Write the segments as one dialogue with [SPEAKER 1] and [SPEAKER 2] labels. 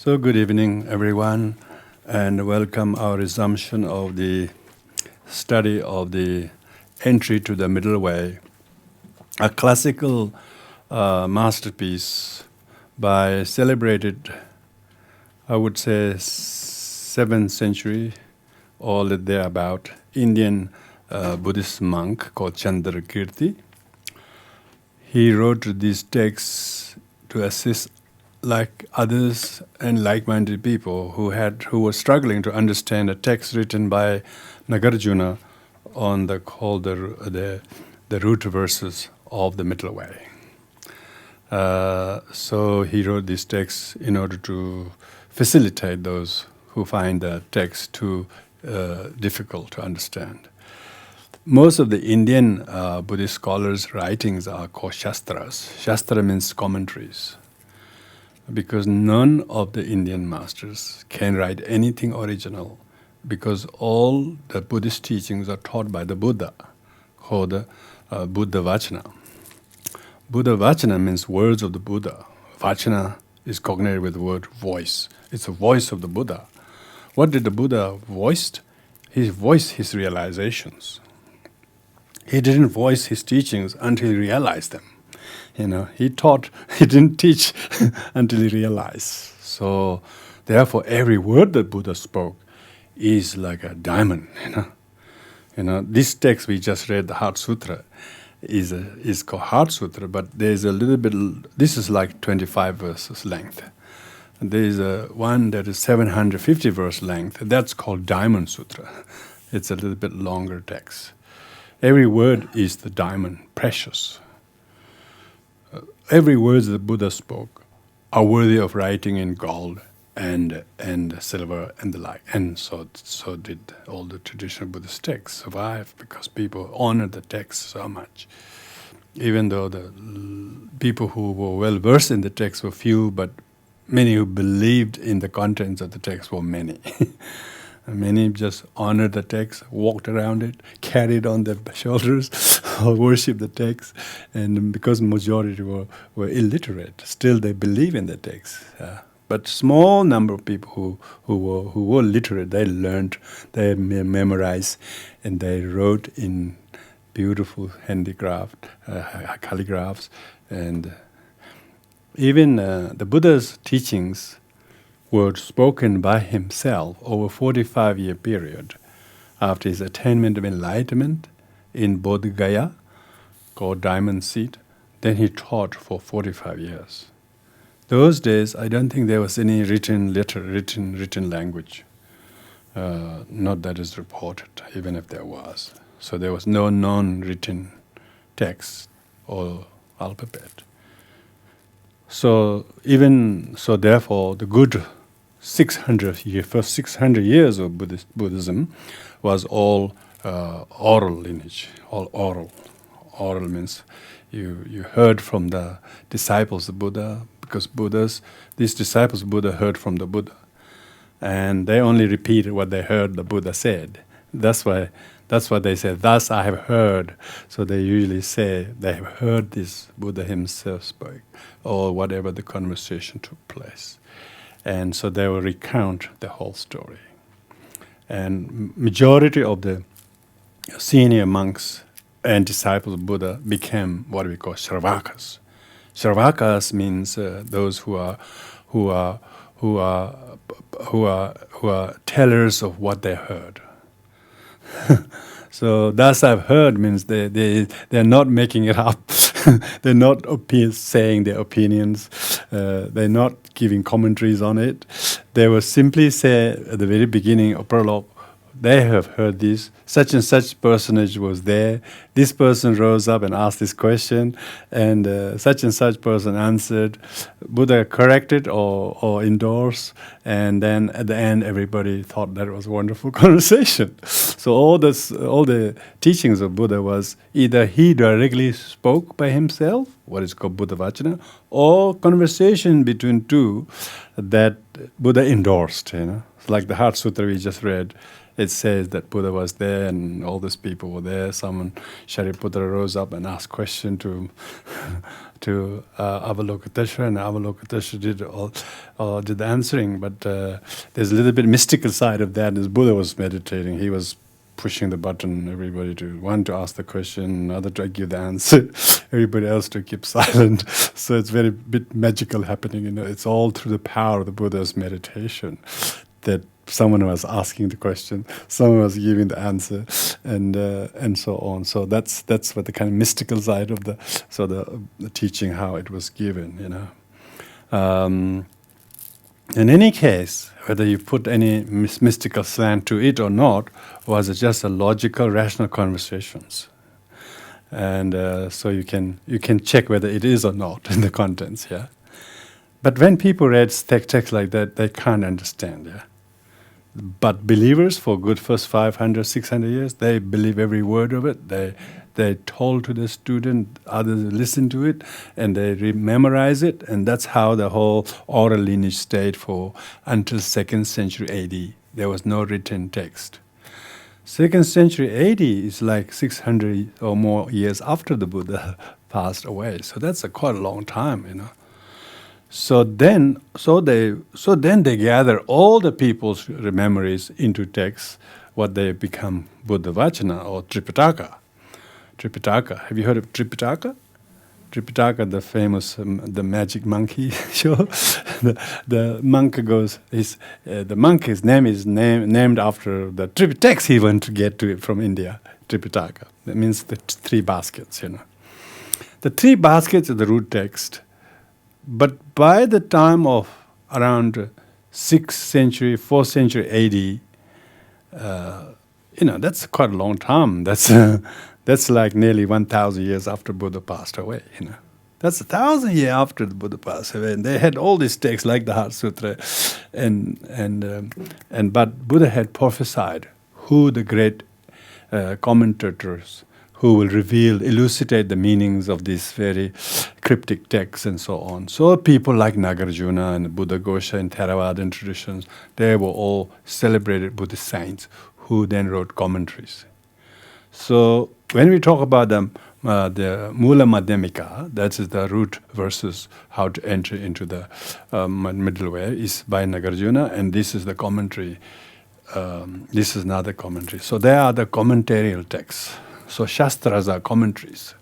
[SPEAKER 1] So good evening, everyone, and welcome our resumption of the study of the Entry to the Middle Way, a classical masterpiece by celebrated, I would say, 7th century or thereabout, Indian Buddhist monk called Chandrakirti. He wrote these texts to assist like others and like-minded people who were struggling to understand a text written by Nagarjuna on the root verses of the Middle Way. So he wrote these texts in order to facilitate those who find the text too difficult to understand. Most of the Indian Buddhist scholars' writings are called Shastras. Shastra means commentaries, because none of the Indian masters can write anything original, because all the Buddhist teachings are taught by the Buddha, called the Buddha Vachana. Buddha Vachana means words of the Buddha. Vachana is cognated with the word voice. It's the voice of the Buddha. What did the Buddha voiced? He voiced his realizations. He didn't voice his teachings until he realized them. He didn't teach until he realized. So, therefore, every word that Buddha spoke is like a diamond. This text we just read, the Heart Sutra, is called Heart Sutra, but there's a little bit. This is like 25 verses length. And there is one that is 750 verse length. That's called Diamond Sutra. It's a little bit longer text. Every word is the diamond, precious. Every word that Buddha spoke are worthy of writing in gold and silver and the like. And so did all the traditional Buddhist texts survive, because people honored the text so much. Even though the people who were well versed in the text were few, but many who believed in the contents of the text were many. Many just honored the text, walked around it, carried on their shoulders, or worshipped the text. And because majority were illiterate, still they believe in the text. But small number of people who were literate, they learned, they memorized, and they wrote in beautiful handicraft, calligraphs. And even the Buddha's teachings were spoken by himself over a 45-year period after his attainment of enlightenment in Bodh Gaya, called Diamond Seed. Then he taught for 45 years. Those days, I don't think there was any written language. Not that is reported, even if there was. So there was no non-written text or alphabet. So therefore, the good first 600 years of Buddhism was all oral lineage, all oral. Oral means you heard from the disciples of Buddha, because these disciples of Buddha heard from the Buddha, and they only repeated what they heard the Buddha said. That's why they say, "Thus I have heard." So they usually say they have heard this Buddha himself speak, or whatever the conversation took place. And so they will recount the whole story. And majority of the senior monks and disciples of Buddha became what we call Shravakas. Shravakas means those who are tellers of what they heard. So thus I've heard means they're not making it up. They're not saying their opinions. They're not giving commentaries on it. They will simply say at the very beginning of prologue, they have heard this, such and such personage was there, this person rose up and asked this question, and such and such person answered. Buddha corrected or endorsed, and then at the end everybody thought that it was a wonderful conversation. So all the teachings of Buddha was either he directly spoke by himself, what is called Buddha Vachana, or conversation between two that Buddha endorsed. Like the Heart Sutra we just read, it says that Buddha was there and all these people were there. Someone, Shariputra, rose up and asked question to to Avalokiteshvara, and Avalokiteshvara did the answering. But there's a little bit mystical side of that. As Buddha was meditating, he was pushing the button, everybody to one to ask the question, another to give the answer, everybody else to keep silent. So it's very bit magical happening. It's all through the power of the Buddha's meditation that someone was asking the question, someone was giving the answer, and so on. So that's what the kind of mystical side of the teaching, how it was given. In any case, whether you put any mystical slant to it or not, was it just a logical, rational conversations, and so you can check whether it is or not in the contents. Yeah, but when people read text like that, they can't understand. Yeah. But believers, for good first 500, 600 years, they believe every word of it. They told to the student, others listen to it, and they memorize it, and that's how the whole oral lineage stayed for until 2nd century AD. There was no written text. 2nd century AD is like 600 or more years after the Buddha passed away. So that's quite a long time, So then they gather all the people's memories into texts, what they become Buddha Vachana or Tripitaka. Tripitaka. Have you heard of Tripitaka? Tripitaka, the famous the magic monkey show. the monk goes. The monkey's name is named after the text he went to get to from India. Tripitaka. That means the 3 baskets. The 3 baskets are the root text. But by the time of around 6th century, 4th century AD, that's quite a long time. That's like nearly 1,000 years after Buddha passed away. That's 1,000 years after the Buddha passed away, and they had all these texts like the Heart Sutra, but Buddha had prophesied who the great commentators who will elucidate the meanings of these very cryptic texts and so on. So people like Nagarjuna and Buddha Ghosha and Theravadan traditions, they were all celebrated Buddhist saints who then wrote commentaries. So when we talk about the Mula Madhyamika, that is the root verses, how to enter into the middle way, is by Nagarjuna, and this is the commentary. This is another commentary. So they are the commentarial texts. So Shastras are commentaries.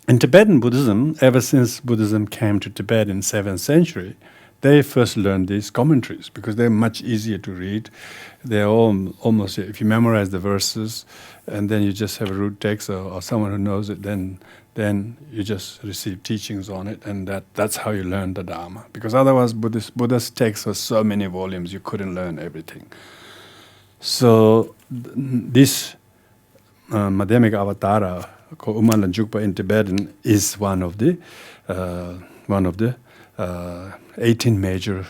[SPEAKER 1] In Tibetan Buddhism, ever since Buddhism came to Tibet in 7th century, they first learned these commentaries because they're much easier to read. They're all almost, if you memorize the verses and then you just have a root text or someone who knows it, then you just receive teachings on it, and that's how you learn the Dharma. Because otherwise Buddha's texts were so many volumes, you couldn't learn everything. So this Madhyamika Avatara, called Umala Jukpa in Tibetan, is one of the 18 major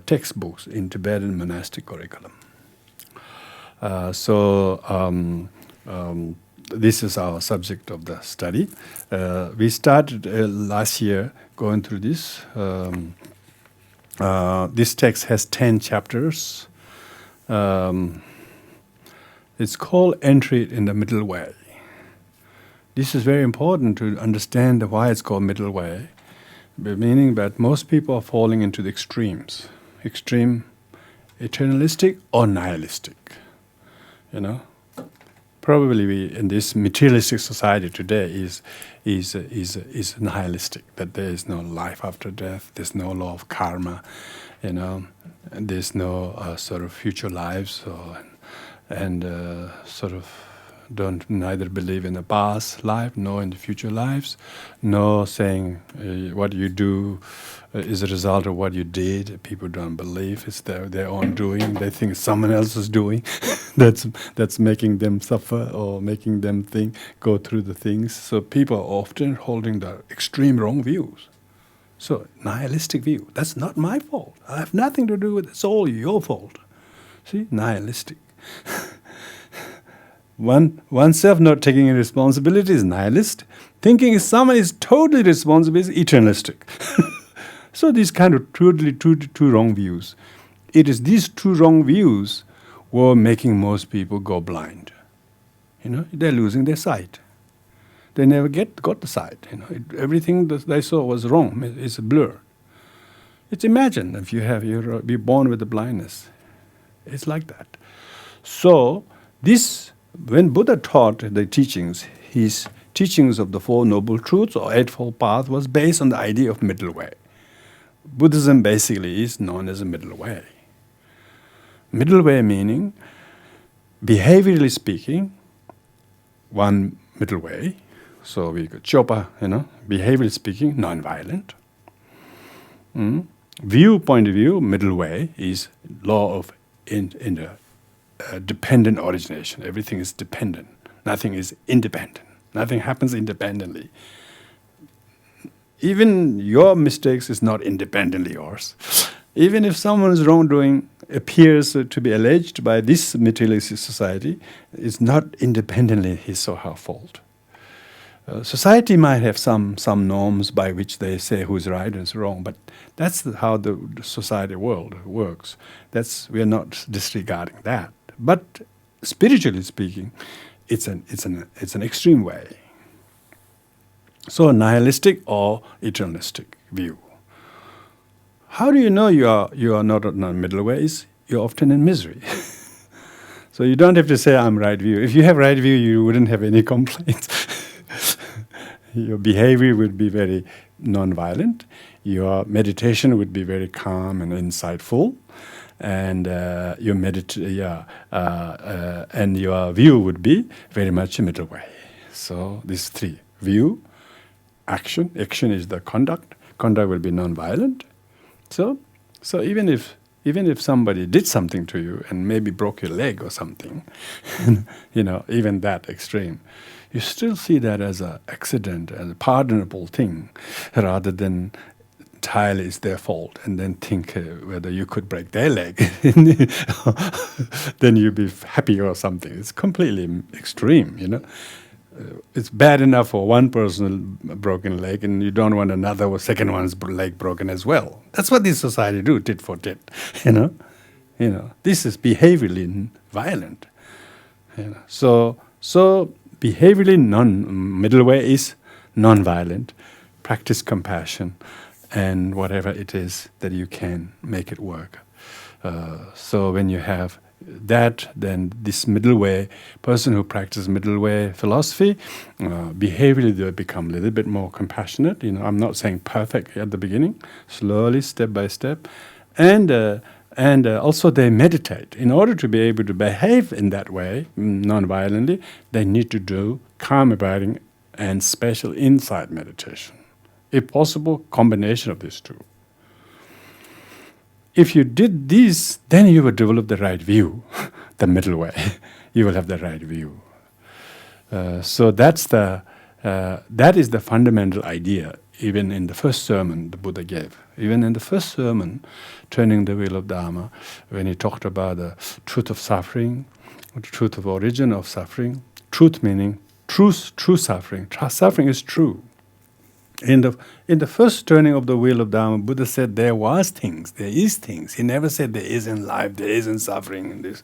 [SPEAKER 1] textbooks in Tibetan monastic curriculum. This is our subject of the study. We started last year going through this. This text has 10 chapters. It's called Entry in the Middle Way. This is very important to understand why it's called Middle Way, meaning that most people are falling into the extremes. Extreme eternalistic or nihilistic. Probably we in this materialistic society today is nihilistic, that there is no life after death, there's no law of karma, and there's no sort of future lives, and sort of don't neither believe in the past life nor in the future lives, nor saying what you do is a result of what you did. People don't believe it's their own doing. They think someone else is doing. that's making them suffer or making them go through the things. So people are often holding the extreme wrong views. So nihilistic view. That's not my fault. I have nothing to do with it. It's all your fault. See, nihilistic. Oneself not taking any responsibility is nihilist. Thinking someone is totally responsible is eternalistic. So these kind of totally two wrong views. It is these two wrong views were making most people go blind. They're losing their sight. They never got the sight. Everything that they saw was wrong. It's a blur. It's imagine if you're born with the blindness. It's like that. So when Buddha taught the teachings, his teachings of the Four Noble Truths or Eightfold Path was based on the idea of middle way. Buddhism basically is known as a middle way. Middle way meaning, behaviorally speaking, one middle way. So we got Chopa, behaviorally speaking, non-violent. Point of view, middle way is law of dependent origination. Everything is dependent. Nothing is independent. Nothing happens independently. Even your mistakes is not independently yours. Even if someone's wrongdoing appears to be alleged by this materialistic society, it's not independently his or her fault. Society might have some norms by which they say who's right and who's wrong, but that's how the society world works. We are not disregarding that. But spiritually speaking, it's an extreme way. So nihilistic or eternalistic view. How do you know you are not on the middle ways? You're often in misery. So you don't have to say I'm right view. If you have right view, you wouldn't have any complaints. Your behavior would be very non-violent. Your meditation would be very calm and insightful, and and your view would be very much a middle way. So these three: view, action. Action is the conduct. Conduct will be non-violent. So even if somebody did something to you and maybe broke your leg or something, even that extreme, you still see that as an accident, as a pardonable thing, rather than entirely it's their fault, and then think whether you could break their leg, then you'd be happy or something. It's completely extreme, It's bad enough for one person broken leg, and you don't want another or second one's leg broken as well. That's what this society do, tit for tit, This is behaviorally violent, So behaviorally middle way is non-violent. Practice compassion, and whatever it is that you can make it work. So when you have that, then this middle way, person who practices middle way philosophy, behaviorally they become a little bit more compassionate. I'm not saying perfect at the beginning, slowly, step by step, and also they meditate. In order to be able to behave in that way, non-violently, they need to do calm abiding and special insight meditation. If possible, combination of these two. If you did this, then you will develop the right view, the middle way. You will have the right view. So that is the fundamental idea. Even in the first sermon the Buddha gave, even in the first sermon, Turning the Wheel of Dharma, when he talked about the truth of suffering, the truth of origin of suffering, truth meaning true suffering. Suffering is true. In the first turning of the wheel of Dharma, Buddha said there is things. He never said there isn't life, there isn't suffering in this.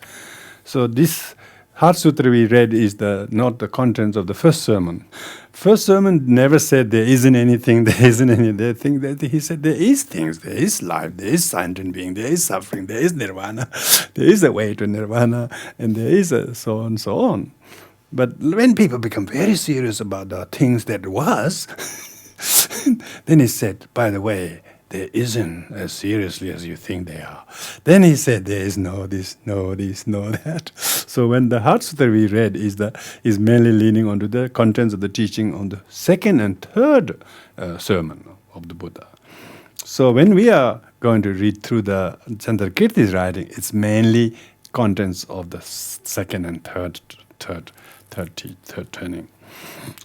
[SPEAKER 1] So this Heart Sutra we read is not the contents of the first sermon. First sermon never said there isn't anything, there isn't anything. He said there is things, there is life, there is sentient being, there is suffering, there is nirvana, there is a way to nirvana, and there is a so on and so on. But when people become very serious about the things that was, then he said, by the way, there isn't as seriously as you think they are. Then he said, there is no this, no this, no that. So when the Heart Sutra we read is mainly leaning onto the contents of the teaching on the second and third sermon of the Buddha. So when we are going to read through the Chandrakirti's writing, it's mainly contents of the second and third turning.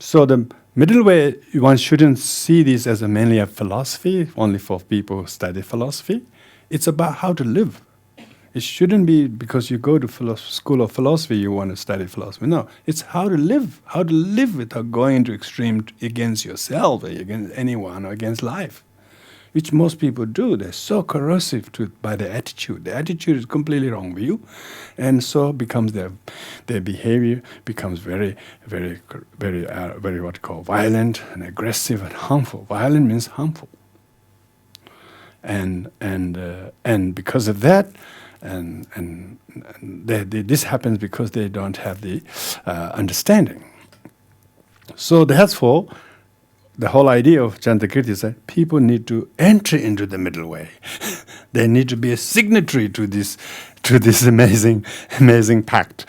[SPEAKER 1] So the middle way, one shouldn't see this as mainly a philosophy, only for people who study philosophy. It's about how to live. It shouldn't be because you go to school of philosophy, you want to study philosophy. No, it's how to live without going into extreme against yourself, or against anyone, or against life. which most people do. They're so corrosive by their attitude. The attitude is completely wrong with you, and so becomes their behavior becomes very, very, very what you call violent and aggressive and harmful. Violent means harmful, and because of that, this happens because they don't have the understanding. So therefore, the whole idea of Chandrakirti is that people need to enter into the middle way. They need to be a signatory to this amazing pact.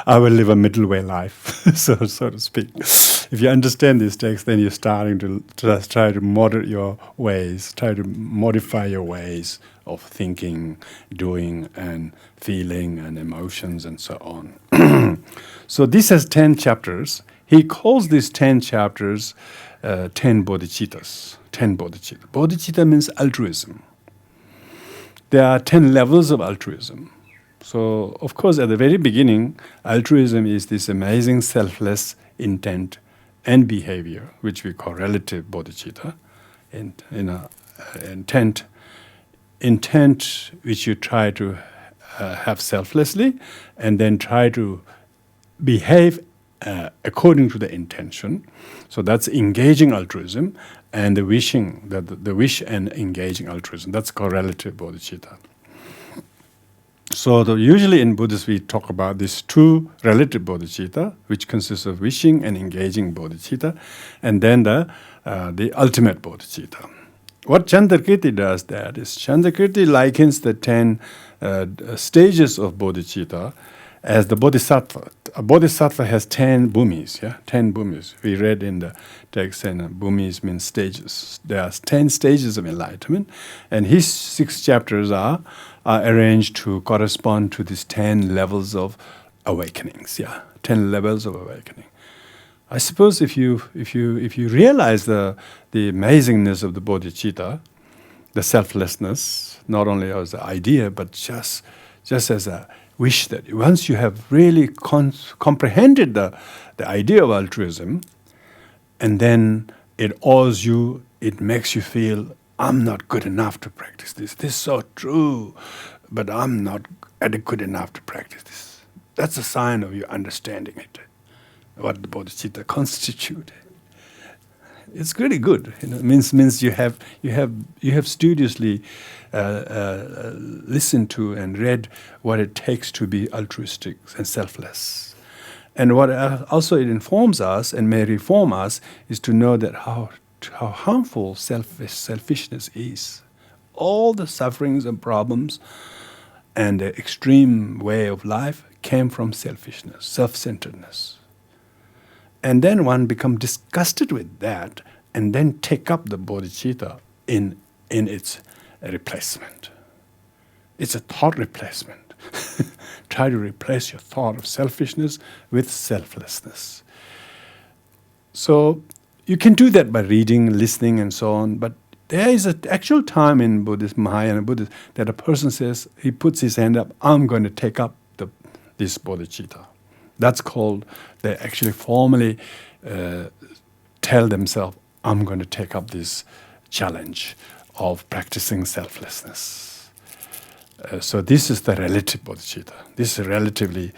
[SPEAKER 1] I will live a middle way life, so to speak. If you understand these texts, then you're starting to just try to moderate your ways, try to modify your ways of thinking, doing, and feeling, and emotions, and so on. So this has 10 chapters. He calls these 10 chapters 10 bodhicittas. 10 bodhicitta. Bodhicitta means altruism. There are 10 levels of altruism. So, of course, at the very beginning, altruism is this amazing selfless intent and behavior, which we call relative bodhicitta, and intent which you try to have selflessly, and then try to behave according to the intention. So that's engaging altruism, and the wishing, the wish and engaging altruism. That's called relative bodhicitta. So usually in Buddhism we talk about these two relative bodhicitta, which consists of wishing and engaging bodhicitta, and then the ultimate bodhicitta. What Chandrakirti does that is Chandrakirti likens the 10 stages of bodhicitta as the bodhisattva. A bodhisattva has 10 bhumis, 10 bhumis. We read in the text, and bhumis means stages. There are 10 stages of enlightenment, and his 6 chapters are arranged to correspond to these 10 levels of awakenings. 10 levels of awakening. I suppose if you realize the amazingness of the bodhicitta, the selflessness, not only as an idea, but just as a wish, that once you have really comprehended the idea of altruism, and then it awes you, it makes you feel, I'm not good enough to practice this. This is so true, but I'm not adequate enough to practice this. That's a sign of you understanding it, what the bodhicitta constitute. It's really good. It means you have studiously listened to and read what it takes to be altruistic and selfless. And what also it informs us and may reform us is to know that how harmful selfishness is. All the sufferings and problems and the extreme way of life came from selfishness, self-centeredness. And then one becomes disgusted with that, and then take up the bodhicitta in its replacement. It's a thought replacement. Try to replace your thought of selfishness with selflessness. So you can do that by reading, listening, and so on, but there is an actual time in Buddhism, Mahayana Buddhism, that a person says, he puts his hand up, I'm going to take up this bodhicitta. That's called, they actually formally tell themselves, I'm going to take up this challenge of practicing selflessness. So this is the relative bodhicitta. This is relatively,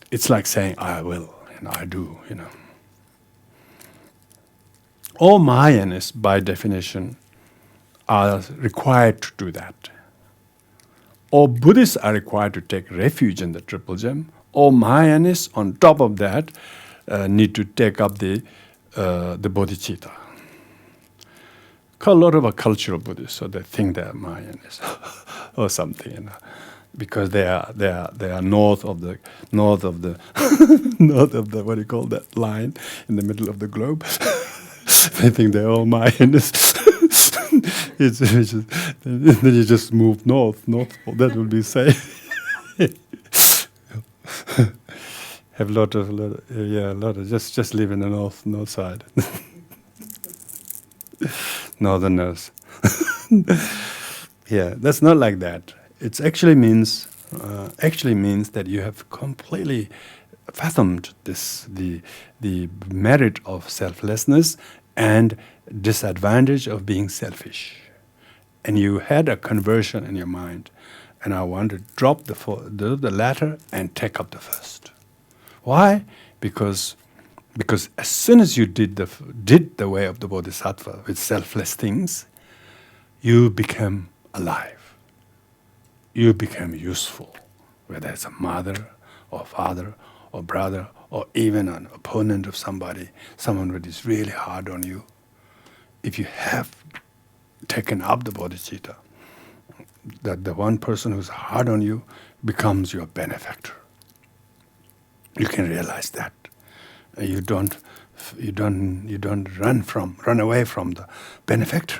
[SPEAKER 1] it's like saying, I will, I do, All Mahayanists, by definition, are required to do that. All Buddhists are required to take refuge in the Triple Gem. All Mahayanists, on top of that, need to take up the bodhicitta. A lot of cultural Buddhists, so they think they are Mahayanists or something, because they are north of the north of the what do you call that line in the middle of the globe. They think they're all Mahayanists. Then you just move north. That would be safe. Have a lot of just live in the north side. Northerners. That's not like that. It actually means that you have completely fathomed the merit of selflessness and disadvantage of being selfish. And you had a conversion in your mind, and I want to drop the latter and take up the first. Why? Because as soon as you did the way of the Bodhisattva with selfless things, you become alive. You become useful, whether it's a mother or father or brother or even an opponent of somebody, someone who is really hard on you. If you have taken up the bodhicitta, that the one person who's hard on you becomes your benefactor. You can realize that. You don't run away from the benefactor.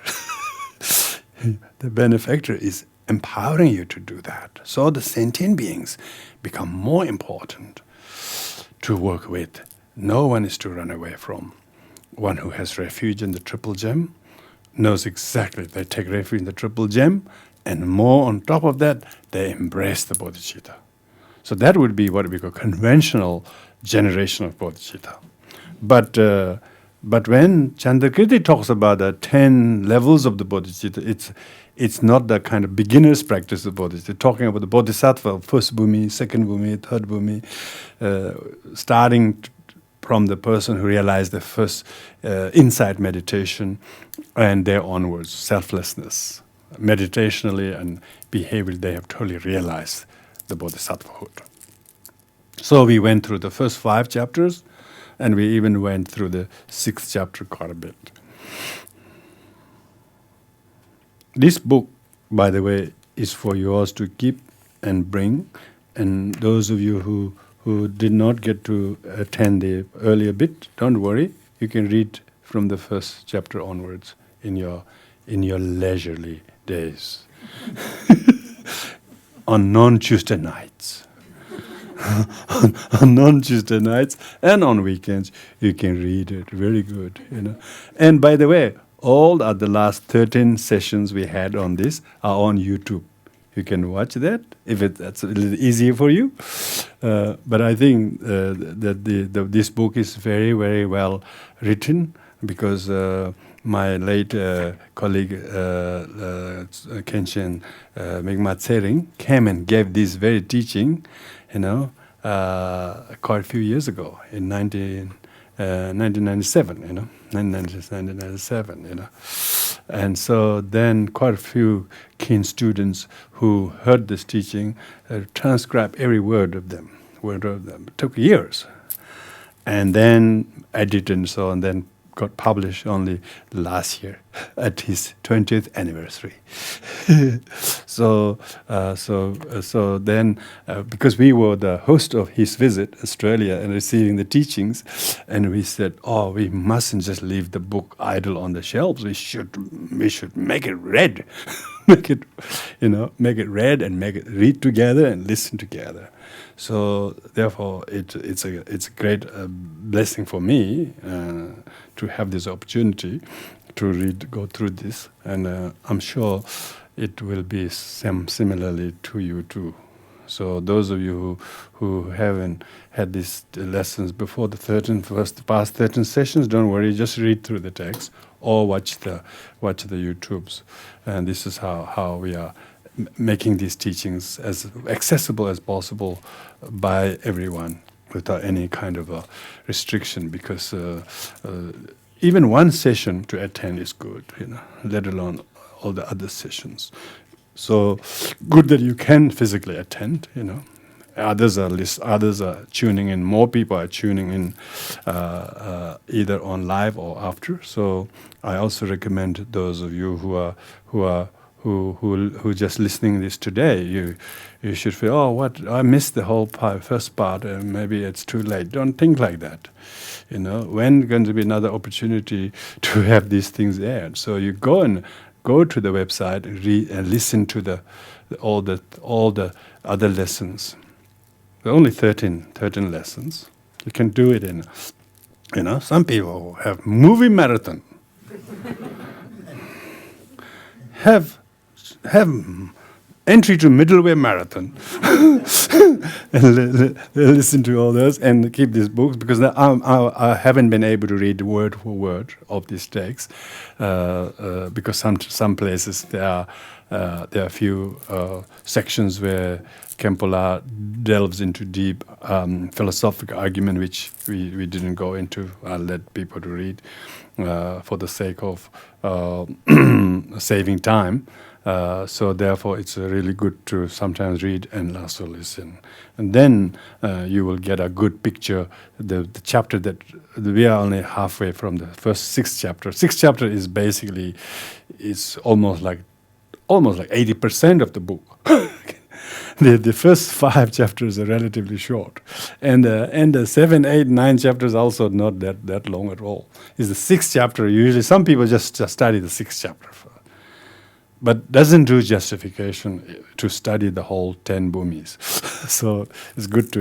[SPEAKER 1] The benefactor is empowering you to do that. So the sentient beings become more important to work with. No one is to run away from. One who has refuge in the triple gem knows exactly. They take refuge in the triple gem, and more on top of that, they embrace the bodhicitta. So that would be what we call conventional generation of bodhicitta. But when Chandrakirti talks about the 10 levels of the bodhicitta, it's not the kind of beginner's practice of bodhicitta. Talking about the bodhisattva, first bhumi, second bhumi, third bhumi, starting from the person who realized the first insight meditation, and there onwards, selflessness. Meditationally and behaviorally, they have totally realized the bodhisattvahood. So we went through the first 5 chapters, and we even went through the 6th chapter quite a bit. This book, by the way, is for yours to keep and bring. And those of you who did not get to attend the earlier bit, don't worry. You can read from the first chapter onwards in your leisurely days. On non-Tuesday nights. On non-Tuesday nights and on weekends, you can read it. Very good, And by the way, all the last 13 sessions we had on this are on YouTube. You can watch that if that's a little easier for you. But I think that this book is very, very well written because my late colleague Kenshin Mi'kmaq Tsering came and gave this very teaching, quite a few years ago in 1997, 1997, And so then quite a few keen students who heard this teaching transcribed every word of them. It took years. And then edited and so on, then got published only last year at his 20th anniversary. So then, because we were the host of his visit, Australia, and receiving the teachings, and we said, we mustn't just leave the book idle on the shelves. We should make it read, make it read and make it read together and listen together. So therefore, it's a great blessing for me to have this opportunity to go through this, and I'm sure it will be similarly to you too. So those of you who haven't had these lessons before the past 13 sessions, don't worry, just read through the text or watch the YouTubes, and this is how we are making these teachings as accessible as possible by everyone without any kind of a restriction, because even one session to attend is good, let alone all the other sessions. So good that you can physically attend, Others are tuning in. More people are tuning in either on live or after. So I also recommend those of you who just listening this today, you should feel, I missed the whole first part, and maybe it's too late. Don't think like that. When going to be another opportunity to have these things aired? So you go to the website and read and listen to all the other lessons. There are only 13 lessons. You can do it in, some people have movie marathon. have Entry to Middle Way Marathon. And listen to all those and keep these books, because I haven't been able to read word for word of these texts, because some places there are a few sections where Kempola delves into deep philosophical argument, which we didn't go into. I'll let people to read for the sake of saving time. So therefore, it's really good to sometimes read and also listen. And then you will get a good picture. The chapter that we are only halfway from the first 6th chapter. 6th chapter is basically, it's almost like 80% of the book. The first 5 chapters are relatively short, and the 7, 8, 9 chapters also not that long at all. It's the 6th chapter. Usually, some people just study the 6th chapter, but doesn't do justification to study the whole 10 bhumis. So it's good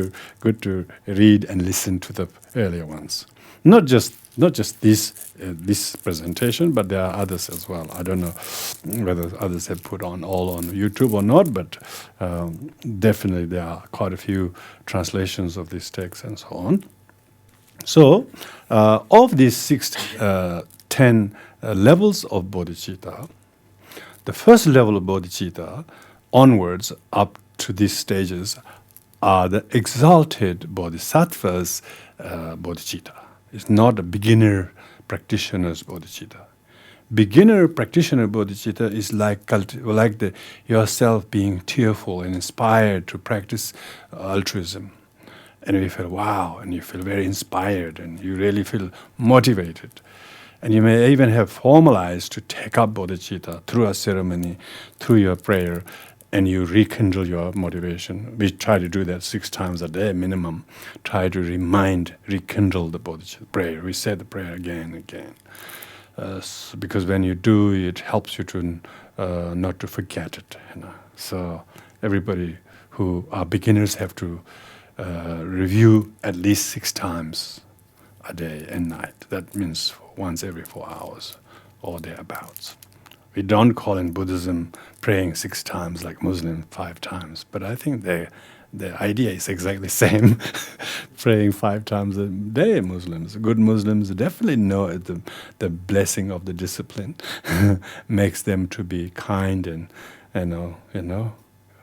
[SPEAKER 1] to read and listen to the earlier ones. Not just this presentation, but there are others as well. I don't know whether others have put all on YouTube or not, but definitely there are quite a few translations of these texts and so on. So of these 10 levels of bodhicitta, the first level of bodhicitta onwards up to these stages are the exalted bodhisattvas bodhicitta. It's not a beginner practitioner's bodhicitta. Beginner practitioner bodhicitta is like yourself being tearful and inspired to practice altruism. And you feel wow, and you feel very inspired, and you really feel motivated. And you may even have formalized to take up bodhicitta through a ceremony, through your prayer, and you rekindle your motivation. We try to do that 6 times a day minimum. Try to rekindle the bodhicitta prayer. We say the prayer again and again. Because when you do, it helps you to not to forget it. So everybody who are beginners have to review at least 6 times a day and night. That means once every 4 hours or thereabouts. We don't call in Buddhism praying 6 times like Muslims 5 times, but I think the idea is exactly the same. Praying 5 times a day, Muslims. Good Muslims definitely know the blessing of the discipline makes them to be kind and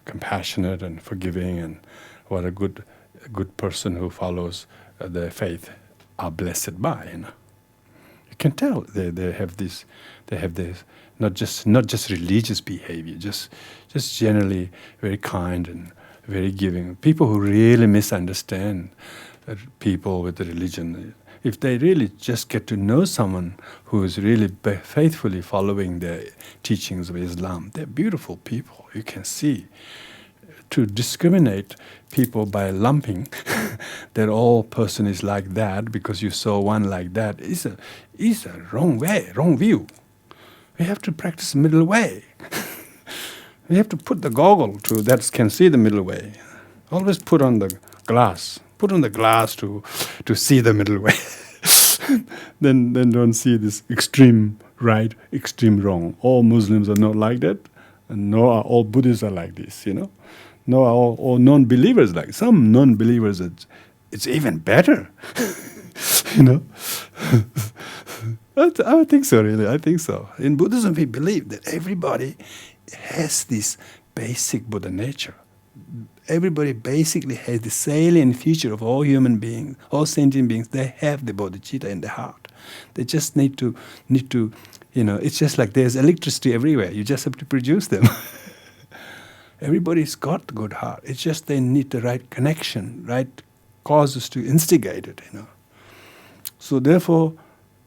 [SPEAKER 1] compassionate and forgiving, and what a good person who follows their faith are blessed by. You can tell they have this not just religious behavior, just generally very kind and very giving. People who really misunderstand people with the religion, if they really just get to know someone who is really faithfully following the teachings of Islam, they're beautiful people. You can see. To discriminate people by lumping that all person is like that because you saw one like that is a wrong view. We have to practice middle way. We have to put the goggle that can see the middle way. Always put on the glass. Put on the glass to see the middle way. Then don't see this extreme right, extreme wrong. All Muslims are not like that, and nor are all Buddhists are like this. No, all non-believers like some non-believers. It's even better, I think so. Really, I think so. In Buddhism, we believe that everybody has this basic Buddha nature. Everybody basically has the salient feature of all human beings, all sentient beings. They have the bodhicitta in their heart. They just need to. It's just like there's electricity everywhere. You just have to produce them. Everybody's got a good heart. It's just they need the right connection, right causes to instigate it, So therefore,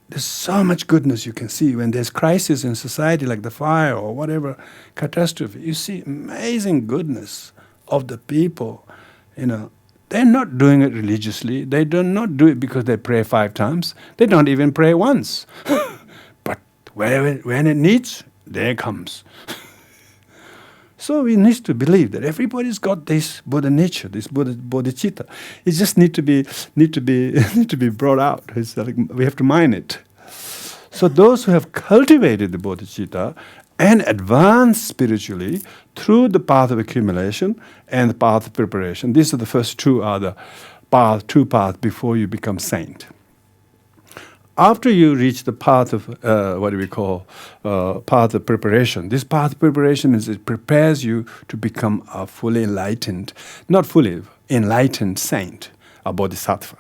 [SPEAKER 1] there's so much goodness you can see when there's crisis in society like the fire or whatever catastrophe. You see amazing goodness of the people, They're not doing it religiously. They do not do it because they pray 5 times. They don't even pray once. But when it needs, there it comes. So we need to believe that everybody's got this Buddha nature, this bodhicitta. It just need to be brought out. It's like we have to mine it. So those who have cultivated the bodhicitta and advanced spiritually, through the path of accumulation and the path of preparation. These are the first two two paths before you become saint. After you reach the path of path of preparation, this path of preparation it prepares you to become a fully enlightened, not fully enlightened saint, a bodhisattva.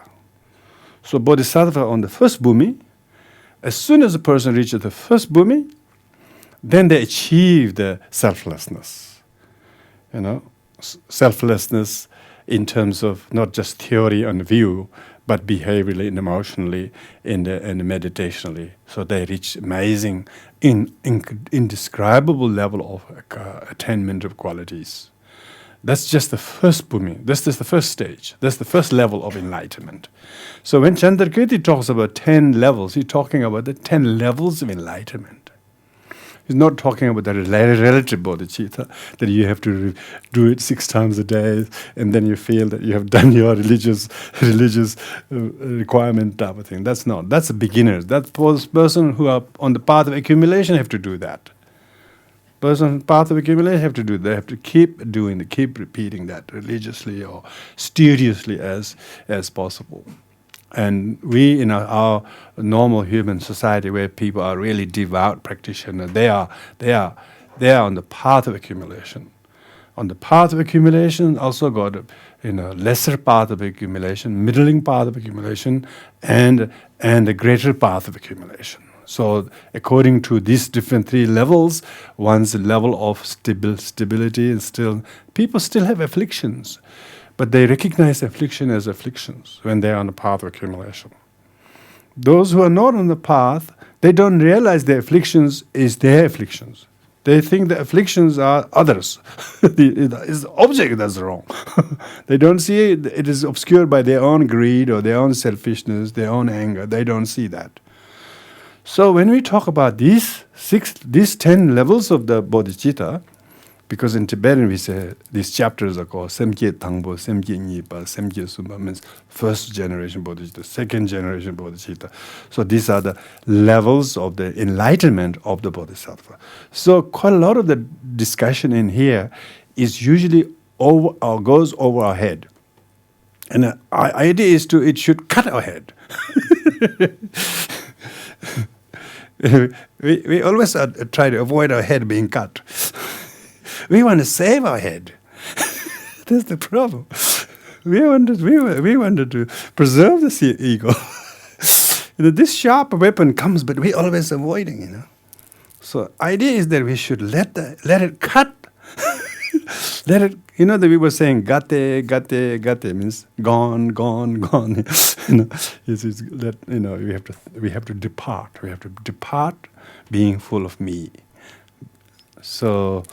[SPEAKER 1] So bodhisattva on the first bhumi, as soon as a person reaches the first bhumi, then they achieve the selflessness. Selflessness in terms of not just theory and view, but behaviorally and emotionally and meditationally. So they reach amazing, indescribable level of attainment of qualities. That's just the first bhumi. This is the first stage. That's the first level of enlightenment. So when Chandrakirti talks about 10 levels, he's talking about the 10 levels of enlightenment. He's not talking about the relative bodhicitta, that you have to do it 6 times a day, and then you feel that you have done your religious requirement type of thing. That's not. That's a beginners. That's person who are on the path of accumulation have to do that. Person on the path of accumulation have to do. They have to keep doing it, keep repeating that religiously or studiously as possible. And we, in our normal human society, where people are really devout practitioners, they are on the path of accumulation. On the path of accumulation, also got lesser path of accumulation, middling path of accumulation, and a greater path of accumulation. So, according to these different 3 levels, one's level of stability, and people still have afflictions. But they recognize affliction as afflictions when they are on the path of accumulation. Those who are not on the path, they don't realize their afflictions is their afflictions. They think the afflictions are others. It's the object that's wrong. They don't see it is obscured by their own greed or their own selfishness, their own anger. They don't see that. So when we talk about these 10 levels of the bodhicitta, because in Tibetan we say these chapters are called Semkye Tangbo, Semkye Nyipa, Semkye Sumba, means first generation bodhicitta, second generation bodhicitta. So these are the levels of the enlightenment of the bodhisattva. So quite a lot of the discussion in here is usually goes over our head. And our idea is it should cut our head. we always try to avoid our head being cut. We want to save our head. That's the problem. We wanted to preserve this ego. This sharp weapon comes, but we always avoiding. So idea is that we should let it cut. Let it. That we were saying gate means gone. We have to depart. We have to depart, being full of me. So.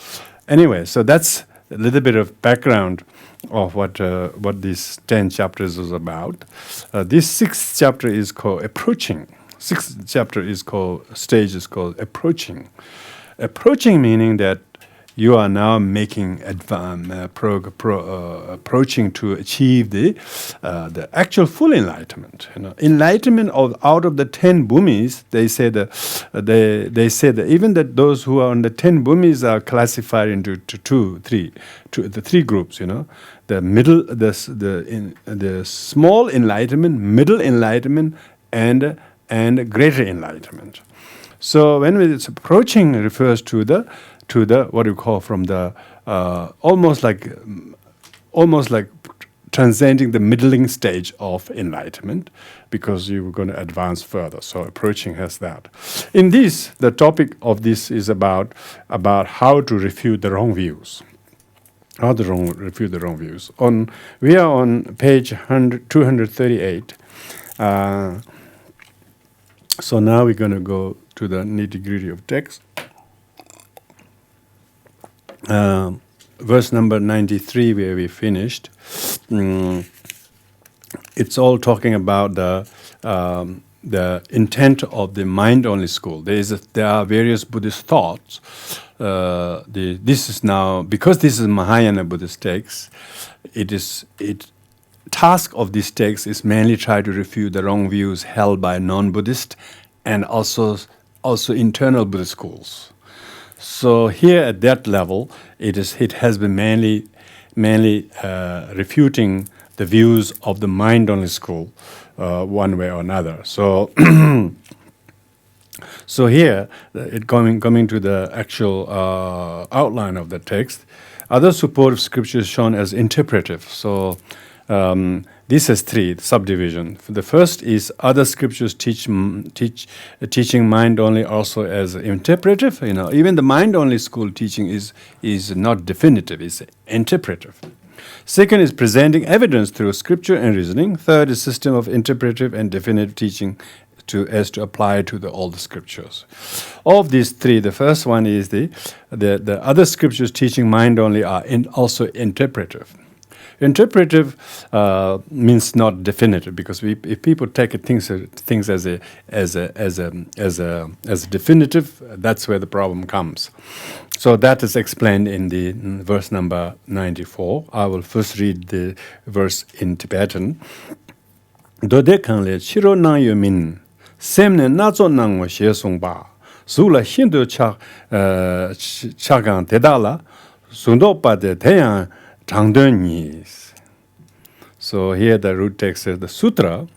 [SPEAKER 1] Anyway, so that's a little bit of background of what these 10 chapters is about. This 6th chapter is called approaching. 6th chapter stage is called approaching. Approaching meaning that you are now making approaching to achieve the actual full enlightenment. Enlightenment out of the 10 bhumis, they say that even that those who are on the 10 bhumis are classified into the 3 groups. The middle, the small enlightenment, middle enlightenment, and greater enlightenment. So when it's approaching, refers to the what you call from the almost like transcending the middling stage of enlightenment, because you're going to advance further. So approaching has that. In this, the topic of this is about how to refute the wrong views. Refute the wrong views. We are on page 238. So now we're going to go to the nitty-gritty of text. Verse number 93, where we finished, it's all talking about the intent of the mind-only school. There are various Buddhist thoughts. This is now, because this is Mahayana Buddhist text, task of this text is mainly try to refute the wrong views held by non-Buddhist and also internal Buddhist schools. So here at that level, it has been mainly refuting the views of the mind-only school, one way or another. So, so here, coming to the actual outline of the text, other supportive scriptures shown as interpretive. So this has three subdivisions. The first is other scriptures teaching mind only also as interpretive. Even the mind only school teaching is not definitive; it's interpretive. Second is presenting evidence through scripture and reasoning. Third is system of interpretive and definitive teaching to apply to all the scriptures. Of these three, the first one is the other scriptures teaching mind only are also interpretive. Interpretive means not definitive, because if people take things as a definitive, that's where the problem comes. So that is explained in the verse number 94. I will first read the verse in Tibetan. Dode kangle chiro na yumin semne nazo nangwa shesung ba zula hindu chagang dedala sundo pa de teyan changden. So here the root text says the sutra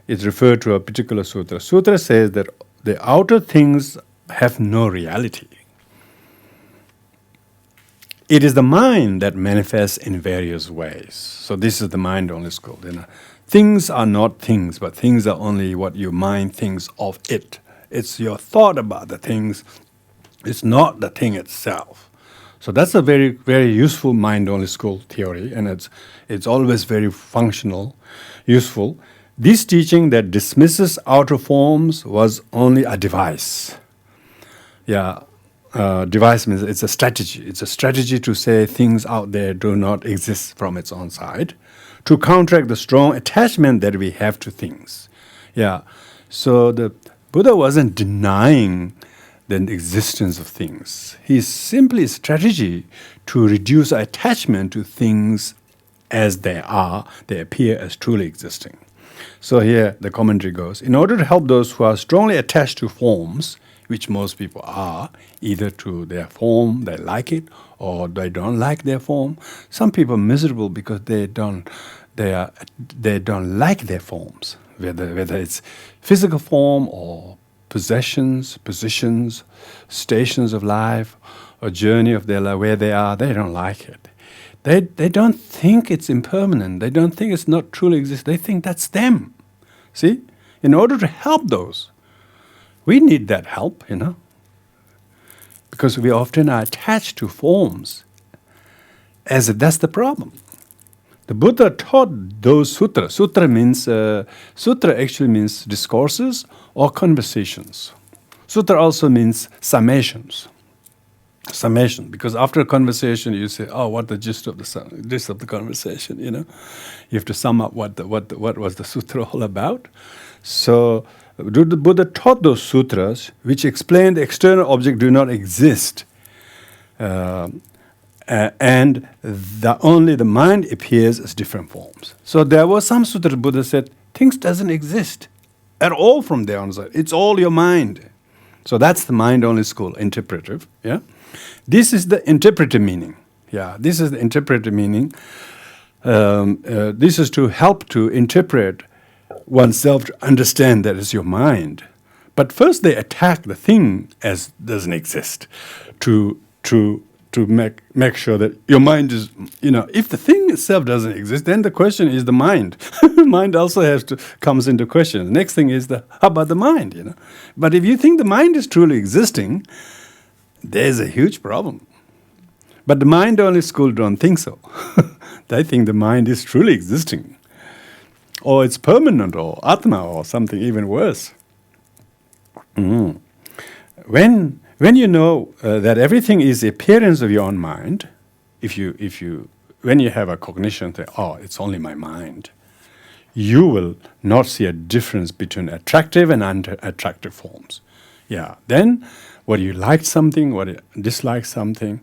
[SPEAKER 1] is referred to a particular sutra. Sutra says that the outer things have no reality. It is the mind that manifests in various ways. So this is the mind-only school. Things are not things, but things are only what your mind thinks of it. It's your thought about the things. It's not the thing itself. So that's a very, very useful mind-only school theory, and it's always very functional, useful. This teaching that dismisses outer forms was only a device. Device means it's a strategy. It's a strategy to say things out there do not exist from its own side, to counteract the strong attachment that we have to things. So the Buddha wasn't denying the existence of things. It's simply a strategy to reduce our attachment to things as they are. They appear as truly existing. So here the commentary goes, in order to help those who are strongly attached to forms, which most people are, either to their form, they like it, or they don't like their form. Some people are miserable because they don't like their forms, whether it's physical form or possessions, positions, stations of life, or journey of their life, where they are, they don't like it. They don't think it's impermanent. They don't think it's not truly exist. They think that's them. See? In order to help those, we need that help, because we often are attached to forms. That's the problem. The Buddha taught those sutras. Sutra actually means discourses or conversations. Sutra also means summations. Summation, because after a conversation you say, what the gist of the conversation, You have to sum up what was the sutra all about. So the Buddha taught those sutras which explain the external object do not exist. And only the mind appears as different forms. So there was some sutra the Buddha said, things doesn't exist at all from there on. It's all your mind. So that's the mind-only school, interpretive. This is the interpretive meaning. This is the interpretive meaning. This is to help to interpret oneself to understand that it's your mind. But first they attack the thing as doesn't exist to make sure that your mind is, if the thing itself doesn't exist, then the question is the mind. Mind also comes into question. The next thing is how about the mind, But if you think the mind is truly existing, there's a huge problem. But the mind-only school don't think so. They think the mind is truly existing, or it's permanent, or atma, or something even worse. When you know that everything is the appearance of your own mind, when you have a cognition that it's only my mind, you will not see a difference between attractive and unattractive forms. Then whether you like something, whether you dislike something,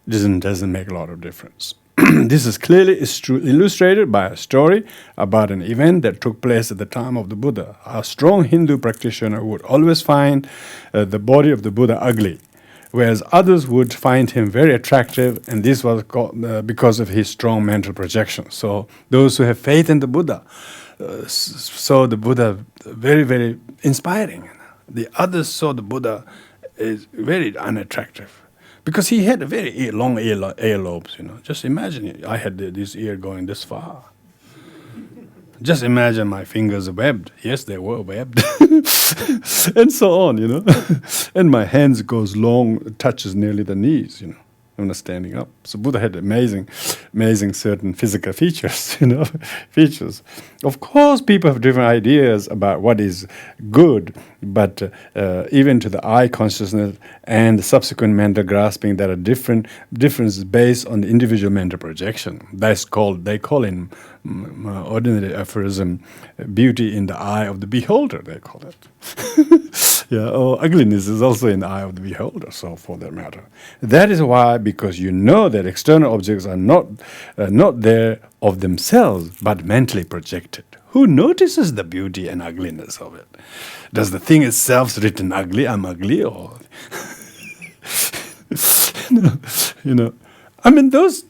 [SPEAKER 1] doesn't make a lot of difference. This is clearly illustrated by a story about an event that took place at the time of the Buddha. A strong Hindu practitioner would always find the body of the Buddha ugly. whereas others would find him very attractive, and this was because of his strong mental projection. So those who have faith in the Buddha saw the Buddha very, very inspiring. The others saw the Buddha as very unattractive, because he had a very long earlobes. Just imagine, I had this ear going this far. Just imagine my fingers webbed. Yes, they were webbed. And so on, And my hands goes long, touches nearly the knees, when I'm standing up. So Buddha had amazing certain physical features, features. Of course, people have different ideas about what is good, but even to the eye consciousness and the subsequent mental grasping, there are differences based on the individual mental projection. They call in ordinary aphorism, beauty in the eye of the beholder, they call it. Or ugliness is also in the eye of the beholder, so for that matter. That is why, because you know that external objects are not there of themselves, but mentally projected. Who notices the beauty and ugliness of it? Does the thing itself written ugly, I'm ugly, or... I mean, those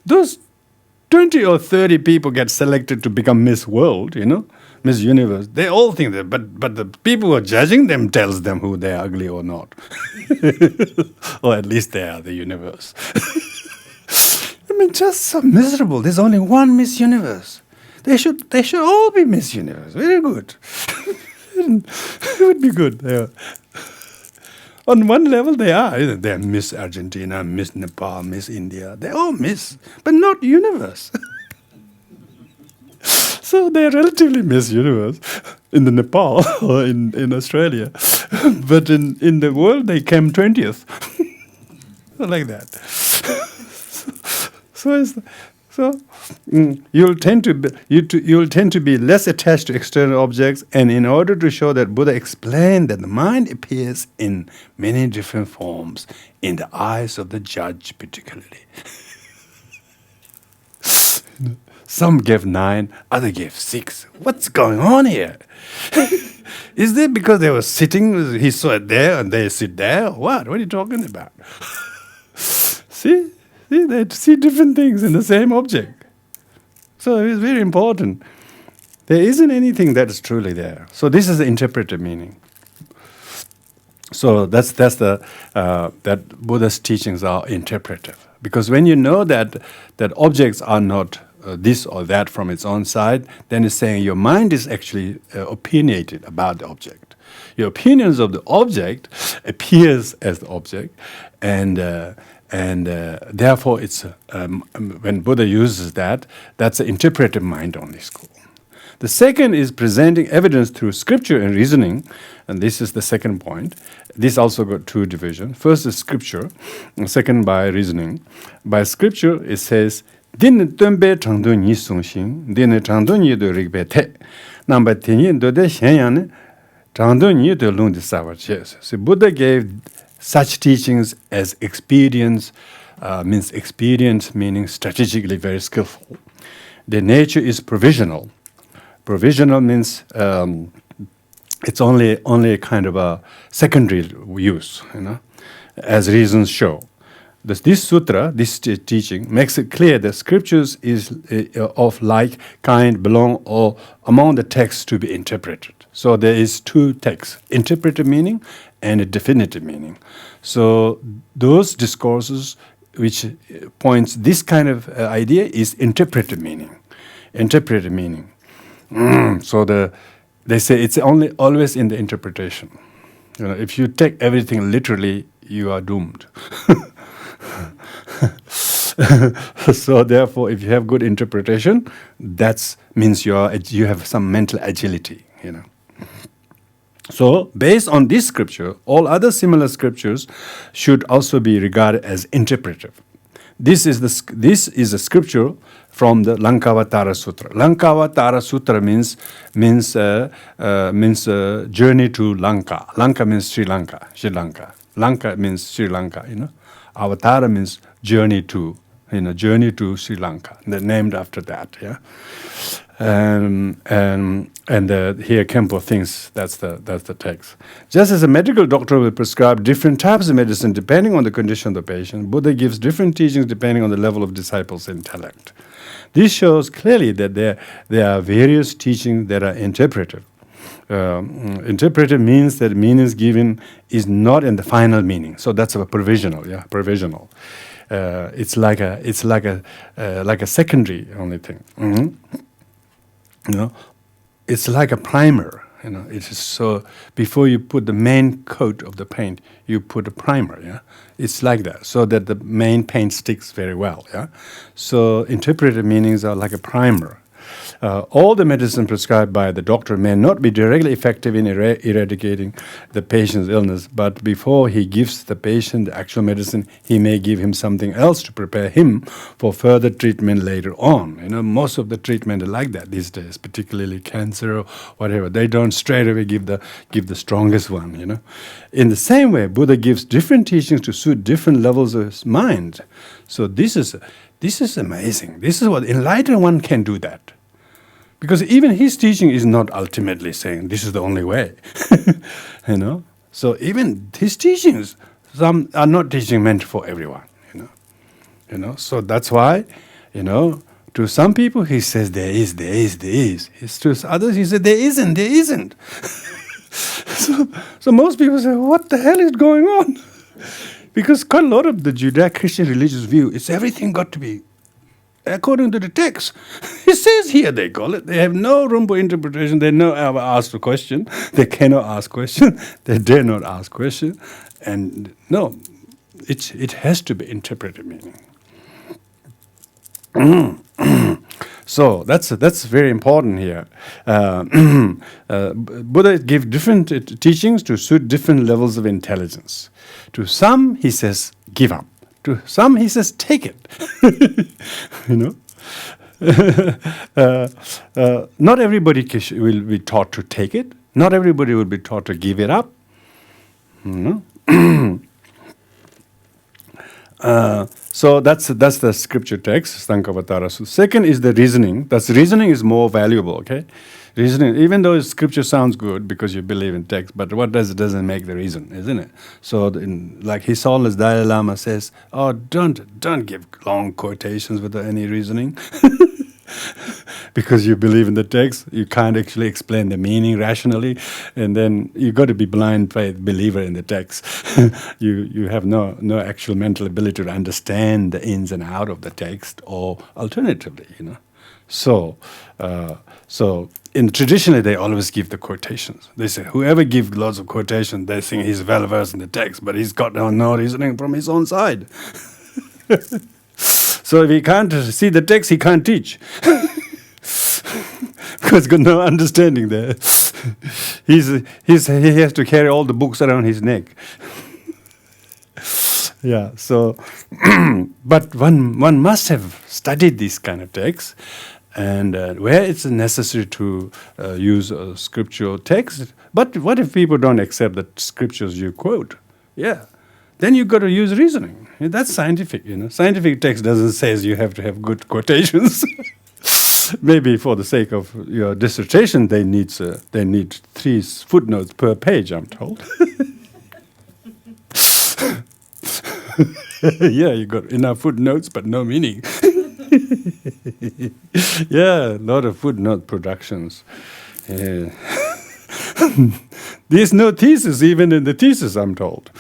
[SPEAKER 1] 20 or 30 people get selected to become Miss World, Miss Universe. They all think that, but the people who are judging them tells them who they are ugly or not. Or at least they are the universe. I mean, just so miserable. There's only one Miss Universe. They should all be Miss Universe. Very good. It would be good. On one level, they are. They're Miss Argentina, Miss Nepal, Miss India. They're all Miss, but not Universe. So they're relatively Miss Universe in the Nepal or in Australia. But in the world, they came 20th. Like that. You'll tend to be less attached to external objects, and in order to show that, Buddha explained that the mind appears in many different forms in the eyes of the judge, particularly. Some gave 9, others gave 6. What's going on here? Is it because they were sitting, he saw it there and they sit there? What are you talking about? See, they see different things in the same object. So it's very important. There isn't anything that is truly there. So this is the interpretive meaning. So that's that Buddha's teachings are interpretive. Because when you know that objects are not this or that from its own side, then it's saying your mind is actually opinionated about the object. Your opinions of the object appears as the object, and therefore it's when Buddha uses that's an interpretive mind-only school. The second is presenting evidence through scripture and reasoning, and this is the second point. This also got 2 divisions. First is scripture, and second by reasoning. By scripture, it says, Din tumbe changdo ni sungshin, din changdo ni do rigbe te. Number 10 do de shenyan, changdo ni do lung de sawaches. So Buddha gave such teachings as experience, meaning strategically very skillful. Their nature is provisional. Provisional means it's only a kind of a secondary use, as reasons show. This sutra, this teaching, makes it clear that scriptures is of like kind belong or among the texts to be interpreted. So there is 2 texts, interpretive meaning and a definitive meaning. So those discourses which points this kind of idea is interpretive meaning. Interpretive meaning. So they say it's always in the interpretation. If you take everything literally, you are doomed. So therefore, if you have good interpretation, that means you have some mental agility. So based on this scripture, all other similar scriptures should also be regarded as interpretive. This is a scripture from the Lankavatara Sutra. Lankavatara Sutra means journey to Lanka. Lanka means Sri Lanka. Lanka means Sri Lanka. Avatara means journey to Sri Lanka. They're named after that. Yeah. Here Kempo thinks that's the text. Just as a medical doctor will prescribe different types of medicine depending on the condition of the patient, Buddha gives different teachings depending on the level of disciples' intellect. This shows clearly that there are various teachings that are interpretive. Interpretive means that meanings given is not in the final meaning. So that's a provisional, provisional. It's like a secondary only thing. It's like a primer. It is so before you put the main coat of the paint, you put a primer. Yeah, it's like that, so that the main paint sticks very well. Yeah, so interpretive meanings are like a primer. All the medicine prescribed by the doctor may not be directly effective in eradicating the patient's illness, but before he gives the patient the actual medicine, he may give him something else to prepare him for further treatment later on. Most of the treatment are like that these days, particularly cancer or whatever. They don't straight away give the strongest one. In the same way, Buddha gives different teachings to suit different levels of his mind. So this is amazing. This is what enlightened one can do that. Because even his teaching is not ultimately saying this is the only way. So even his teachings, some are not teaching meant for everyone. So that's why, to some people he says there is. To others he said there isn't. So most people say, what the hell is going on? Because quite a lot of the Judeo-Christian religious view is everything got to be according to the text. It says here, they call it. They have no room for interpretation. They never ever ask a question. They cannot ask question. They dare not ask question. And no, it has to be interpreted meaning. So that's very important here. Buddha gives different teachings to suit different levels of intelligence. To some, he says, give up. To some, he says, take it. Not everybody will be taught to take it. Not everybody will be taught to give it up. So that's the scripture text, Sankavatara. Second is the reasoning. Reasoning is more valuable, okay? Reasoning, even though scripture sounds good because you believe in text, but what doesn't make the reason, isn't it? So, like His Holiness Dalai Lama says, don't give long quotations without any reasoning. Because you believe in the text, you can't actually explain the meaning rationally, and then you got to be blind faith believer in the text. You have no actual mental ability to understand the ins and out of the text, or alternatively, So traditionally they always give the quotations. They say whoever gives lots of quotations, they think he's well versed in the text, but he's got no reasoning from his own side. So if he can't see the text, he can't teach. Because he's got no understanding there. He has to carry all the books around his neck. Yeah, so, but one must have studied this kind of text, and where it's necessary to use a scriptural text. But what if people don't accept the scriptures you quote? Yeah. Then you've got to use reasoning. That's scientific, Scientific text doesn't say you have to have good quotations. Maybe for the sake of your dissertation, they need 3 footnotes per page, I'm told. Yeah, you got enough footnotes, but no meaning. Yeah, a lot of footnote productions. Yeah. There's no thesis even in the thesis, I'm told.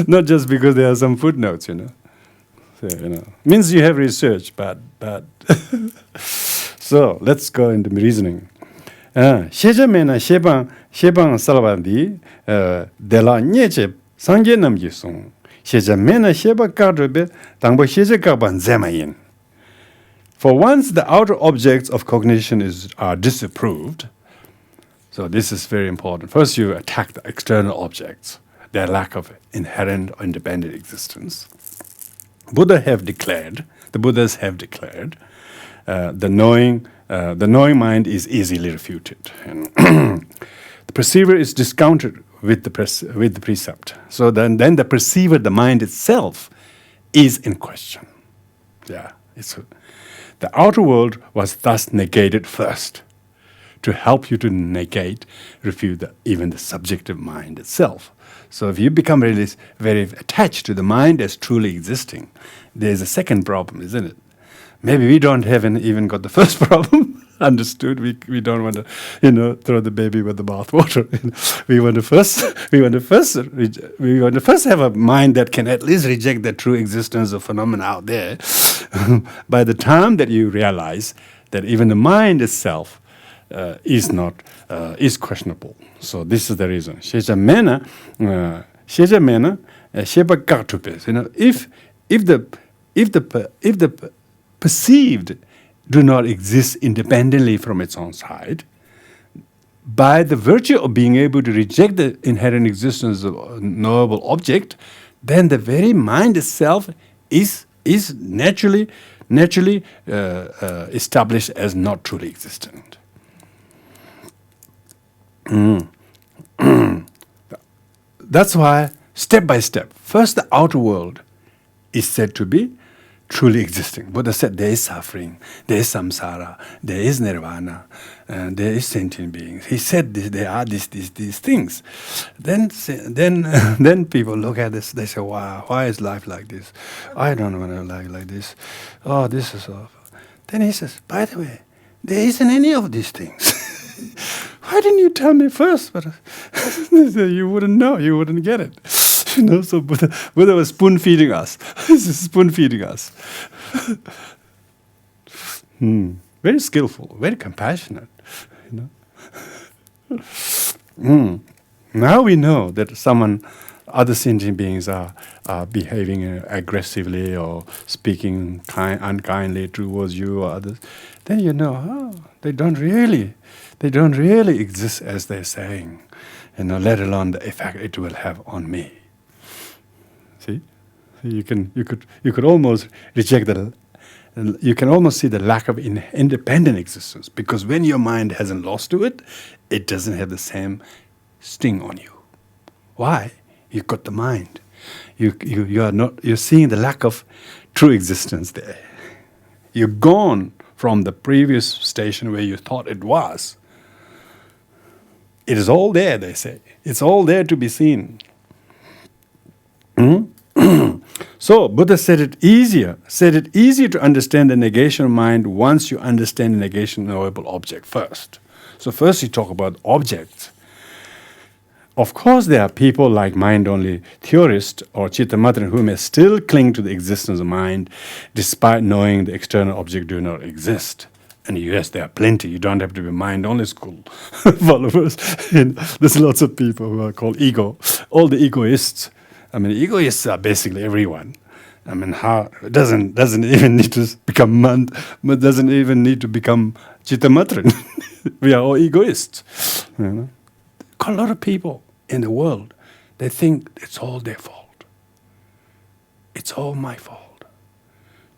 [SPEAKER 1] Not just because there are some footnotes, So, means you have research, but so let's go into reasoning. Shejamena shebang salabandi dela nyeche sangye namji song. Shejamena sheba kadrebe tangbo sheje kaban zemayin. For once the outer objects of cognition are disapproved, so this is very important. First you attack the external objects, their lack of inherent or independent existence. The Buddhas have declared, the knowing mind is easily refuted. The perceiver is discounted with the precept. So then the perceiver, the mind itself, is in question. Yeah, The outer world was thus negated first, to help you to negate, refute even the subjective mind itself. So if you become really very attached to the mind as truly existing, there's a second problem, isn't it? Maybe we don't haven't even got the first problem understood. We don't want to, throw the baby with the bathwater. We want to first have a mind that can at least reject the true existence of phenomena out there. By the time that you realize that even the mind itself is questionable. So this is the reason. If the perceived do not exist independently from its own side, by the virtue of being able to reject the inherent existence of a knowable object, then the very mind itself is naturally established as not truly existent. That's why, step by step, first the outer world is said to be truly existing. Buddha said there is suffering, there is samsara, there is nirvana, and there is sentient beings. He said there are these things. Then people look at this, they say, wow, why is life like this? I don't want to live like this. Oh, this is awful. Then he says, by the way, there isn't any of these things. Why didn't you tell me first? But you wouldn't know, you wouldn't get it. So Buddha was spoon-feeding us. Spoon-feeding us. Very skillful, very compassionate. Now we know that other sentient beings are behaving aggressively or speaking unkindly towards you or others. Then they don't really exist as they're saying, let alone the effect it will have on me. See, you could almost reject that. You can almost see the lack of independent existence, because when your mind hasn't lost to it, it doesn't have the same sting on you. Why? You've got the mind. You're seeing the lack of true existence there. You're gone from the previous station where you thought it was. It is all there, they say. It's all there to be seen. So Buddha said it easier to understand the negation of mind once you understand the negation of knowable object first. So first he talked about objects. Of course, there are people like mind-only theorists or Chittamatrin who may still cling to the existence of mind despite knowing the external object do not exist. And yes, there are plenty. You don't have to be mind-only school followers. There's lots of people who are called ego. All the egoists. Egoists are basically everyone. How doesn't even need to become doesn't even need to become Chittamatrin. We are all egoists. A lot of people in the world, they think it's all their fault. It's all my fault.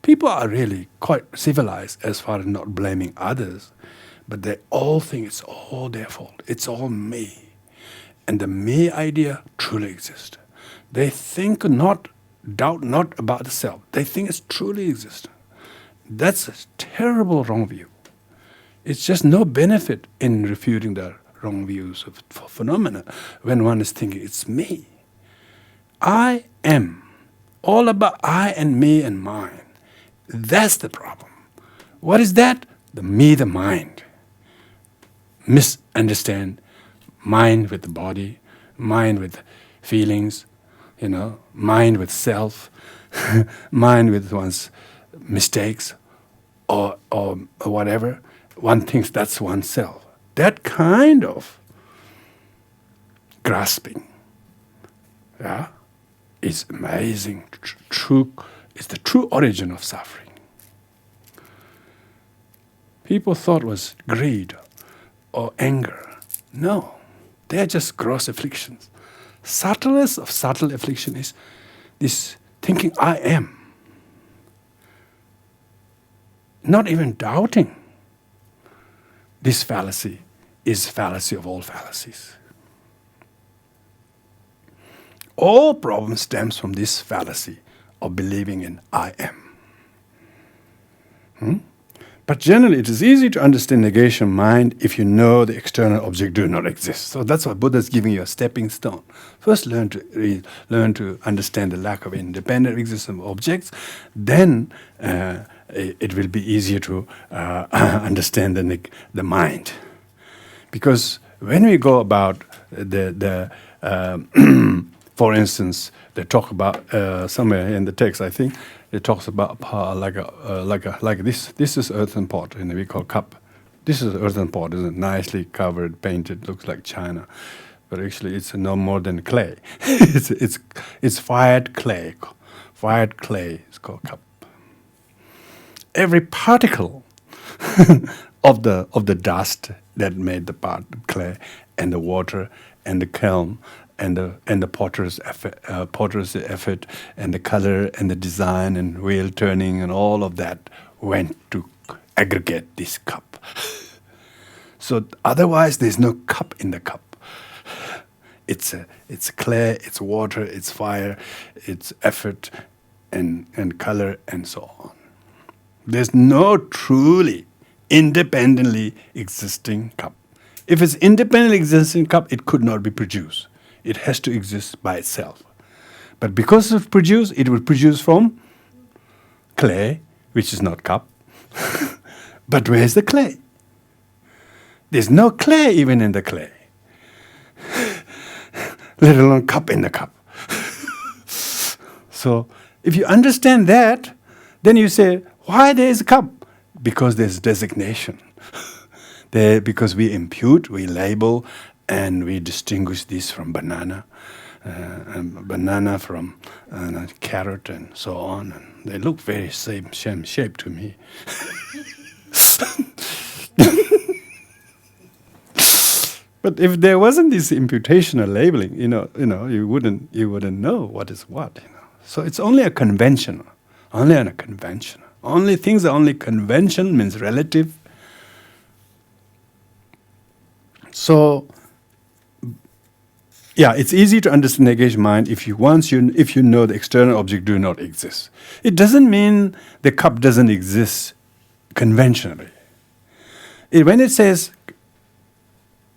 [SPEAKER 1] People are really quite civilized as far as not blaming others, but they all think it's all their fault. It's all me. And the me idea truly exists. They think doubt not about the self. They think it's truly existent. That's a terrible wrong view. It's just no benefit in refuting the wrong views of phenomena when one is thinking it's me. I am. All about I and me and mine. That's the problem. What is that? The me, the mind. Misunderstand mind with the body, mind with feelings, mind with self, mind with one's mistakes or whatever. One thinks that's oneself. That kind of grasping, is amazing. It's the true origin of suffering. People thought it was greed or anger. No, they are just gross afflictions. Subtlest of subtle affliction is this thinking I am. Not even doubting. This fallacy is fallacy of all fallacies. All problem stems from this fallacy of believing in I am. But generally, it is easy to understand negation mind if you know the external object do not exist. So that's why Buddha is giving you a stepping stone. First, learn to understand the lack of independent existence of objects. Then it will be easier to understand the mind. Because when we go about for instance, they talk about somewhere in the text, I think it talks about like this. This is earthen pot, and we call cup. This is earthen pot, isn't it? Nicely covered, painted, looks like china, but actually it's no more than clay. it's fired clay. Fired clay is called cup. Every particle of the dust that made the part clay, and the water, and the kiln, and the potter's effort, and the color, and the design, and wheel turning, and all of that went to aggregate this cup. So otherwise, there's no cup in the cup. It's clay, it's water, it's fire, it's effort, and color, and so on. There's no truly independently existing cup. If it's independently existing cup, it could not be produced. It has to exist by itself. But because it's produced, it will produce from clay, which is not cup. But where's the clay? There's no clay even in the clay, let alone cup in the cup. So if you understand that, then you say, why there is a cup? Because there's designation. Because we impute, we label, and we distinguish this from banana, and banana from carrot, and so on. And they look very same shape to me. But if there wasn't this imputation or labeling, you wouldn't know what is what. So it's only a convention, only on a convention. Only things are only convention, means relative. So, yeah, it's easy to understand negation mind if you know the external object do not exist. It doesn't mean the cup doesn't exist conventionally. When it says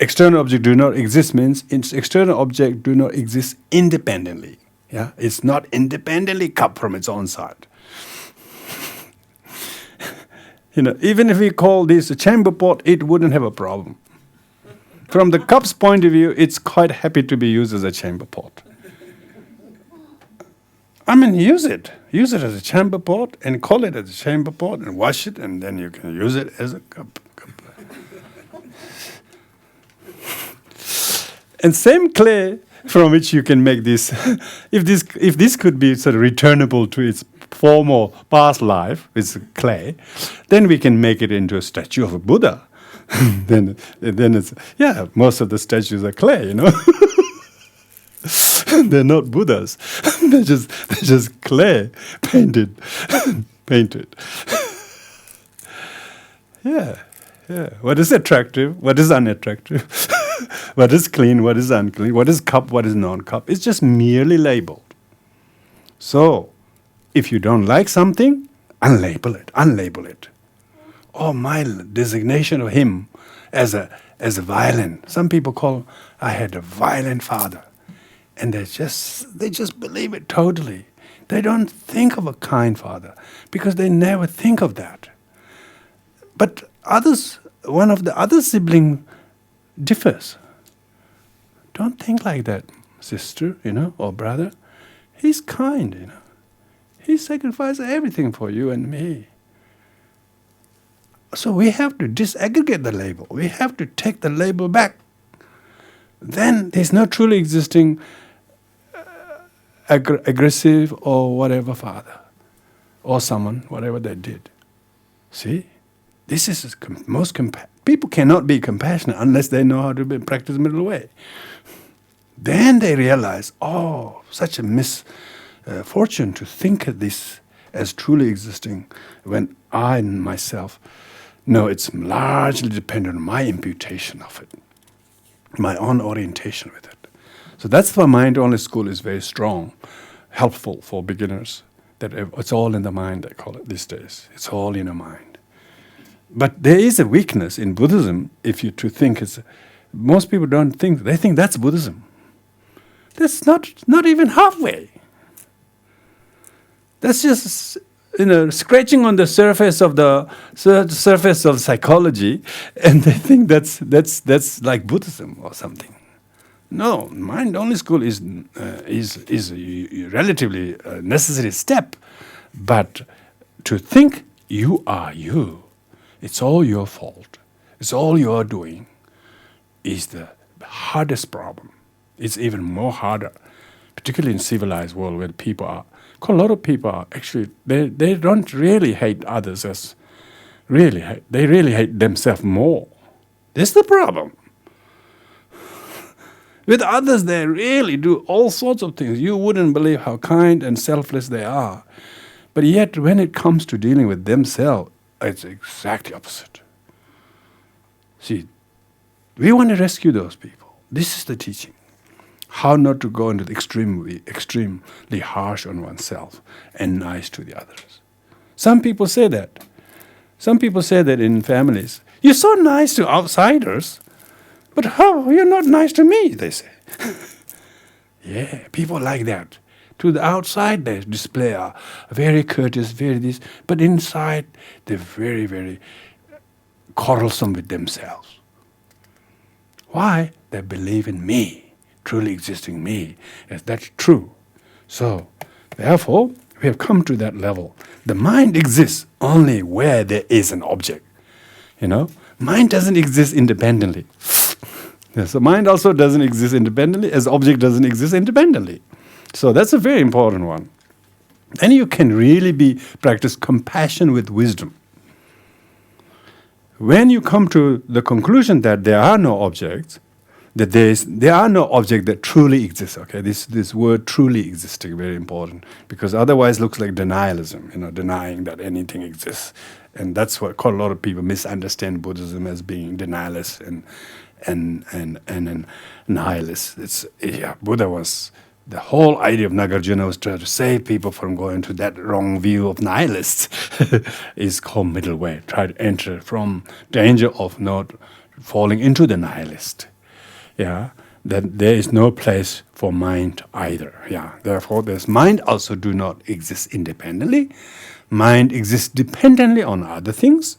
[SPEAKER 1] external object do not exist, means its external object do not exist independently. Yeah, it's not independently cup from its own side. Even if we call this a chamber pot, it wouldn't have a problem. From the cup's point of view, it's quite happy to be used as a chamber pot. I mean, use it. Use it as a chamber pot and call it as a chamber pot and wash it, and then you can use it as a cup. And same clay from which you can make this. If this could be sort of returnable to its former past life, it's clay, then we can make it into a statue of a Buddha. then it's, most of the statues are clay, They're not Buddhas. they're just clay painted. Yeah. What is attractive? What is unattractive? What is clean? What is unclean? What is cup? What is non-cup? It's just merely labeled. So, if you don't like something, unlabel it. Oh, my designation of him as a violent. Some people call, I had a violent father. And they just believe it totally. They don't think of a kind father because they never think of that. But one of the other sibling differs. Don't think like that, sister, or brother. He's kind, He sacrificed everything for you and me. So we have to disaggregate the label. We have to take the label back. Then there's no truly existing aggressive or whatever father or someone, whatever they did. See? This is most people cannot be compassionate unless they know how to practice middle way. Then they realize, such a misfortune to think of this as truly existing when I myself know it's largely dependent on my imputation of it, my own orientation with it. So that's why mind-only school is very strong, helpful for beginners. That it's all in the mind, I call it these days. It's all in the mind. But there is a weakness in Buddhism, if you to think it's, most people don't think, they think that's Buddhism. That's not even halfway. That's just, scratching on the surface of psychology, and they think that's like Buddhism or something. No, mind-only school is a relatively necessary step, but to think you are you, it's all your fault, it's all you're doing, is the hardest problem. It's even more harder, particularly in civilized world where people are. A lot of people are actually, they don't really hate others as they really hate themselves more. That's the problem. With others, they really do all sorts of things. You wouldn't believe how kind and selfless they are. But yet, when it comes to dealing with themselves, it's exactly opposite. See, we want to rescue those people. This is the teaching. How not to go into the extremely harsh on oneself and nice to the others. Some people say that. Some people say that in families. You're so nice to outsiders, but how? You're not nice to me, they say. Yeah, people like that. To the outside, they display a very courteous, very this, but inside, they're very, very quarrelsome with themselves. Why? They believe in me. Truly existing me, yes, that's true. So, therefore, we have come to that level. The mind exists only where there is an object. Mind doesn't exist independently. Yes, the mind also doesn't exist independently, as object doesn't exist independently. So that's a very important one. Then you can really practice compassion with wisdom. When you come to the conclusion that there are no objects, that there are no object that truly exists. Okay, this word truly existing, very important, because otherwise it looks like denialism, denying that anything exists. And that's what quite a lot of people misunderstand Buddhism as being denialist and nihilist. Buddha was, the whole idea of Nagarjuna was trying to save people from going to that wrong view of nihilists. Is called middle way. Try to enter from danger of not falling into the nihilist. Yeah, that there is no place for mind either. Yeah, therefore, this mind also do not exist independently. Mind exists dependently on other things.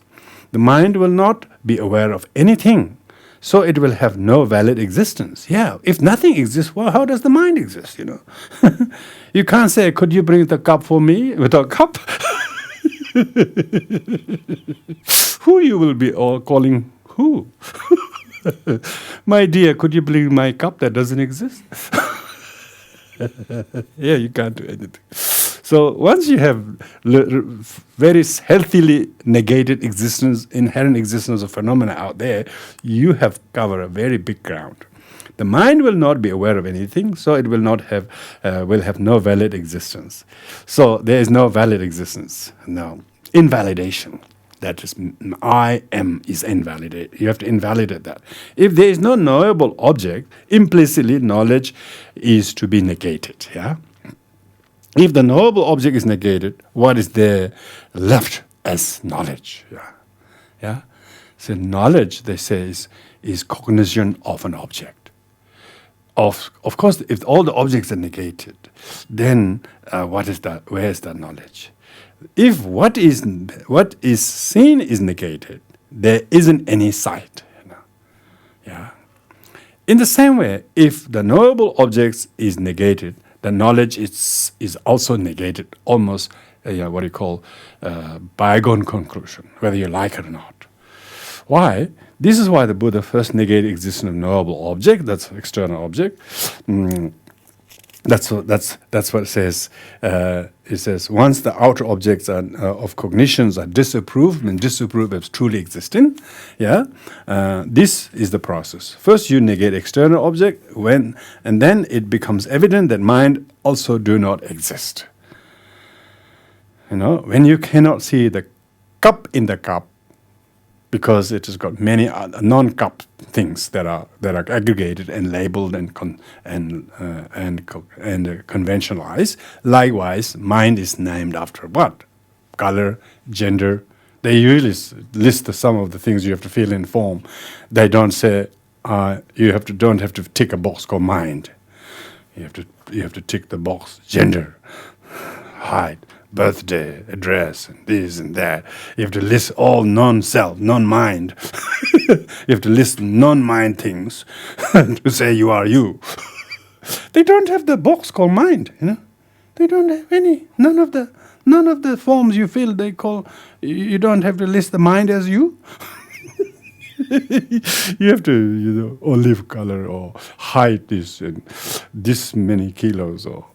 [SPEAKER 1] The mind will not be aware of anything, so it will have no valid existence. Yeah, if nothing exists, well, how does the mind exist? You can't say, "Could you bring the cup for me?" Without cup, who you will be all calling who? My dear, could you bring my cup that doesn't exist? Yeah, you can't do anything. So once you have very healthily negated inherent existence of phenomena out there, you have covered a very big ground. The mind will not be aware of anything, so it will have no valid existence. So there is no valid existence. No. Invalidation. That is, I am is invalidated. You have to invalidate that. If there is no knowable object, implicitly knowledge is to be negated. Yeah. If the knowable object is negated, what is there left as knowledge? Yeah. Yeah. So knowledge, they say, is cognition of an object. Of course, if all the objects are negated, then what is that? Where is that knowledge? If what is seen is negated, there isn't any sight. Yeah. In the same way, if the knowable objects is negated, the knowledge is also negated. Almost what you call bygone conclusion, whether you like it or not. Why? This is why the Buddha first negated existence of knowable object. That's external object. That's what it says. It says once the outer objects of cognitions are disapproved, and disapproved as truly existing, this is the process. First, you negate external object, and then it becomes evident that mind also do not exist. When you cannot see the cup in the cup, because it has got many non-cup things that are aggregated and labeled and conventionalized. Likewise, mind is named after what? Color, gender, They usually list some of the things you have to feel in form. They don't say don't have to tick a box called mind. You have to tick the box gender, height, birthday, address, and this and that. You have to list all non-self, non-mind. You have to list non-mind things to say you are you. They don't have the box called mind, you know. They don't have any, none of the forms you fill, they call, you don't have to list the mind as you. You have to, you know, olive color or height is in this many kilos or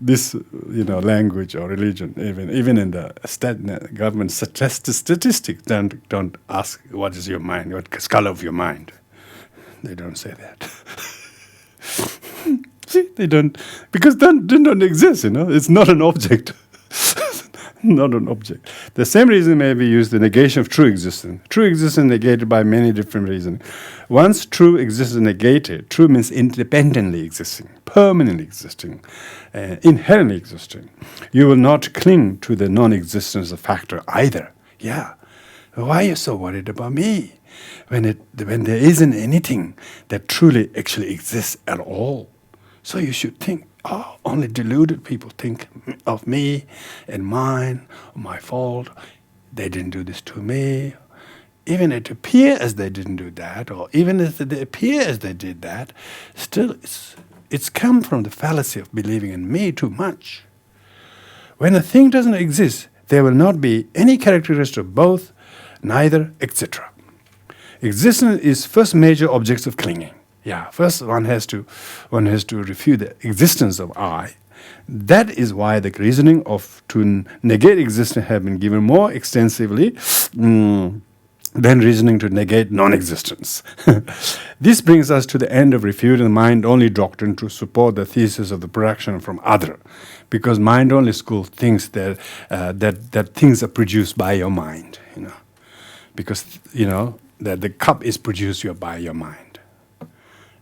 [SPEAKER 1] this, you know, language or religion. Even in the government statistics, don't ask what is your mind, what color of your mind. They don't say that. See, they don't, because they don't exist, you know. It's not an object. Not an object. The same reason may be used the negation of true existence. True existence negated by many different reasons. Once true existence negated, true means independently existing, permanently existing, inherently existing. You will not cling to the non-existence of factor either. Yeah. Why are you so worried about me? When there isn't anything that truly actually exists at all. So you should think, only deluded people think of me and mine, my fault. They didn't do this to me. Even it appears as they didn't do that, or even if they appear as they did that, still it's come from the fallacy of believing in me too much. When a thing doesn't exist, there will not be any characteristic of both, neither, etc. Existence is first major objects of clinging. Yeah, first one has to refute the existence of I. That is why the reasoning to negate existence have been given more extensively than reasoning to negate non-existence. This brings us to the end of refuting the mind-only doctrine to support the thesis of the production from other, because mind-only school thinks that things are produced by your mind, you know, because you know that the cup is produced by your mind.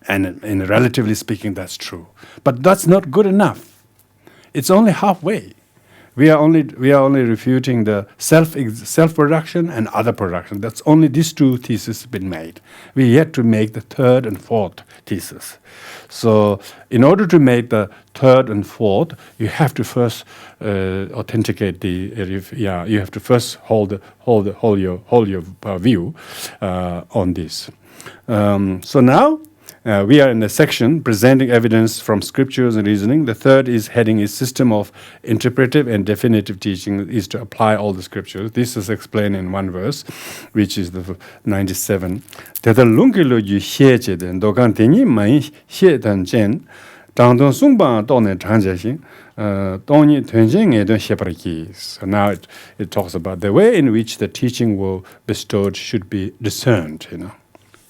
[SPEAKER 1] And relatively speaking, that's true. But that's not good enough. It's only halfway. We are only refuting the self-production and other production. That's only these two theses been made. We yet to make the third and fourth thesis. So, in order to make the third and fourth, you have to first authenticate you have to first hold your view on this. So now. We are in a section presenting evidence from scriptures and reasoning. The third is heading is system of interpretive and definitive teaching is to apply all the scriptures. This is explained in one verse, which is the 97. Teta lungilo yu xie che den dokan tingi mai xie dan chen dang dong sung ba do ne chang jie xing dong ni tuan jing e don xie par ki. So now it talks about the way in which the teaching will bestowed should be discerned, you know,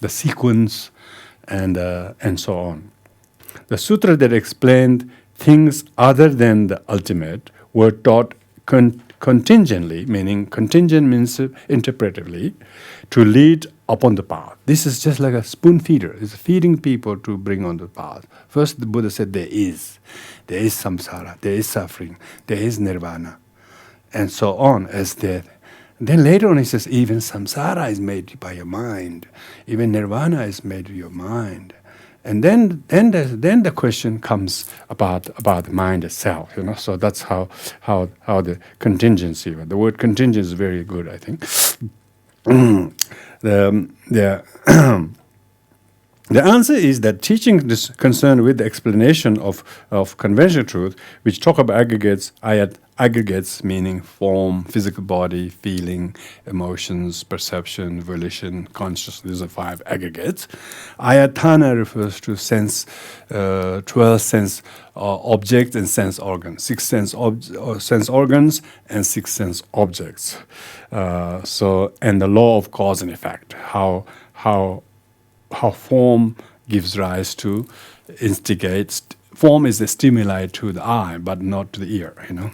[SPEAKER 1] the sequence and so on. The sutra that explained things other than the ultimate were taught contingently, meaning contingent means interpretively, to lead upon the path. This is just like a spoon feeder. It's feeding people to bring on the path. First, the Buddha said there is samsara, there is suffering, there is nirvana, and so on as death. Then later on he says, even samsara is made by your mind. Even nirvana is made by your mind. And then the question comes about the mind itself, you know. So that's how the contingency. The word contingent is very good, I think. The answer is that teaching is concerned with the explanation of conventional truth, which talk about aggregates meaning form, physical body, feeling, emotions, perception, volition, consciousness. These are 5 aggregates. Ayatana refers to 12 sense objects and sense organs, 6 sense organs and 6 sense objects. And the law of cause and effect, how form gives rise to, instigates. Form is a stimuli to the eye, but not to the ear, you know.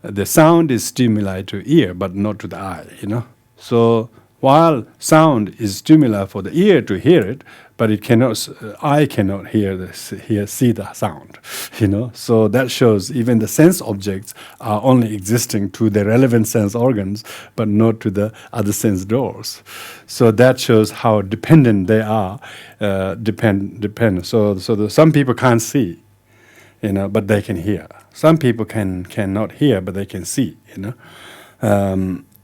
[SPEAKER 1] The sound is stimuli to ear, but not to the eye, you know. So while sound is stimuli for the ear to hear it, but it cannot. I cannot see the sound. So that shows even the sense objects are only existing to the relevant sense organs, but not to the other sense doors. So that shows how dependent they are. Dependent. So some people can't see, but they can hear. Some people cannot hear, but they can see.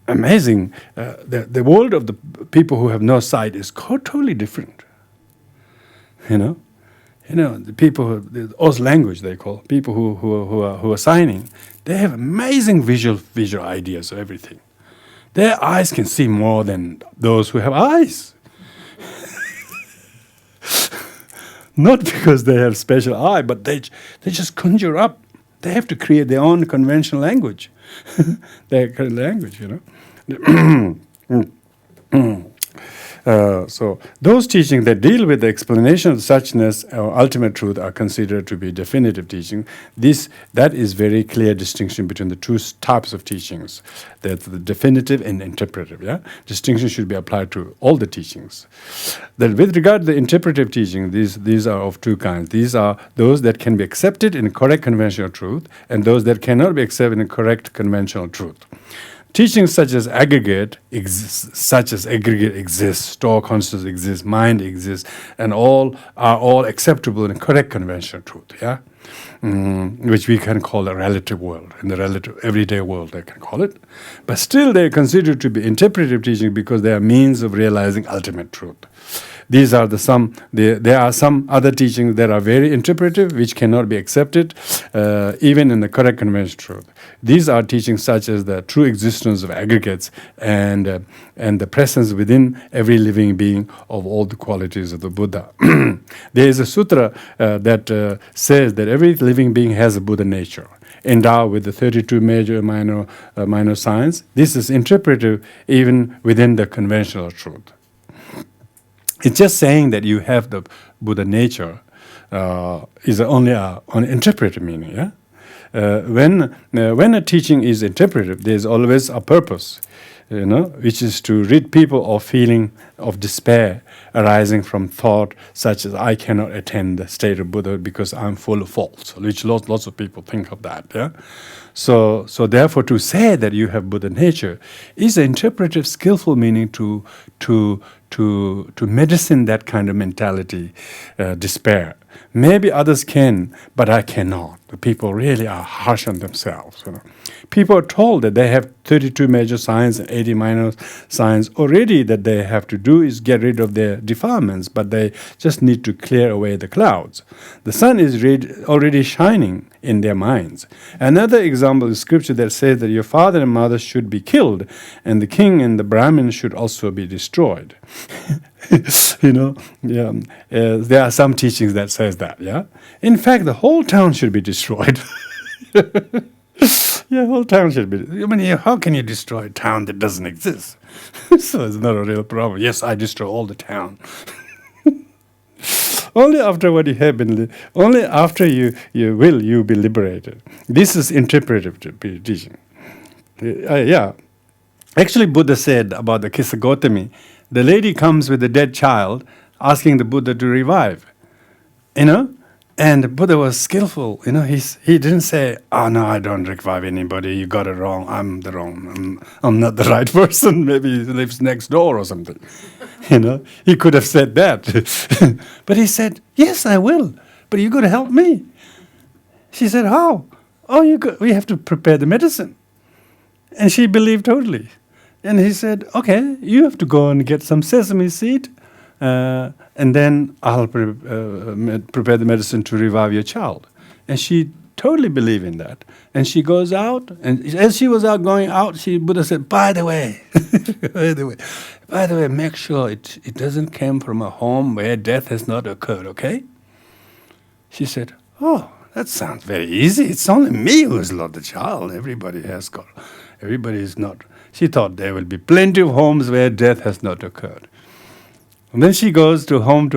[SPEAKER 1] Amazing. The world of the people who have no sight is totally different. The people, the Oz language they call people who are signing, they have amazing visual ideas of everything. Their eyes can see more than those who have eyes. Not because they have special eye, but they just conjure up. They have to create their own conventional language. Their language, So those teachings that deal with the explanation of suchness or ultimate truth are considered to be definitive teaching. That is very clear distinction between the two types of teachings. That's the definitive and interpretive. Yeah, distinction should be applied to all the teachings. That with regard to the interpretive teaching, these are of two kinds. These are those that can be accepted in correct conventional truth, and those that cannot be accepted in correct conventional truth. Teachings such as aggregate exists, store consciousness exists, mind exists, and all are all acceptable in correct conventional truth. Yeah, which we can call a relative world, in the relative everyday world they can call it, but still they are considered to be interpretive teaching because they are means of realizing ultimate truth. These are there are some other teachings that are very interpretive, which cannot be accepted, even in the correct conventional truth. These are teachings such as the true existence of aggregates and the presence within every living being of all the qualities of the Buddha. There is a sutra that says that every living being has a Buddha nature, endowed with the 32 major minor signs. This is interpretive even within the conventional truth. It's just saying that you have the Buddha nature is only an interpretive meaning. Yeah, when a teaching is interpretive, there is always a purpose, which is to rid people of feeling of despair arising from thought such as I cannot attain the state of Buddha because I'm full of faults, which lots of people think of that. Yeah, so therefore to say that you have Buddha nature is an interpretive, skillful meaning to medicine that kind of mentality, despair. Maybe others can, but I cannot. The people really are harsh on themselves. People are told that they have 32 major signs and 80 minor signs. Already that they have to do is get rid of their defilements, but they just need to clear away the clouds. The sun is already shining in their minds. Another example is scripture that says that your father and mother should be killed, and the king and the Brahmin should also be destroyed. There are some teachings that says that. Yeah, in fact, the whole town should be destroyed. Yeah, whole town should be. I mean, how can you destroy a town that doesn't exist? So it's not a real problem. Yes, I destroy all the town. Only after what you have been, only after you be liberated. This is interpretive teaching. Yeah, actually, Buddha said about the Kisagotami, the lady comes with a dead child, asking the Buddha to revive. And the Buddha was skillful. He didn't say, "Oh no, I don't revive anybody. You got it wrong. I'm not the right person. Maybe he lives next door or something." He could have said that, but he said, "Yes, I will. But you got to help me." She said, "How?" "Oh, we have to prepare the medicine." And she believed totally. And he said, "Okay, you have to go and get some sesame seed, and then I'll prepare the medicine to revive your child." And she totally believed in that. And she goes out, and as she was going out, Buddha said, by the way, make sure it doesn't come from a home where death has not occurred, okay?" She said, "Oh, that sounds very easy. It's only me who has lost the child. Everybody is not." She thought there will be plenty of homes where death has not occurred. And then she goes to home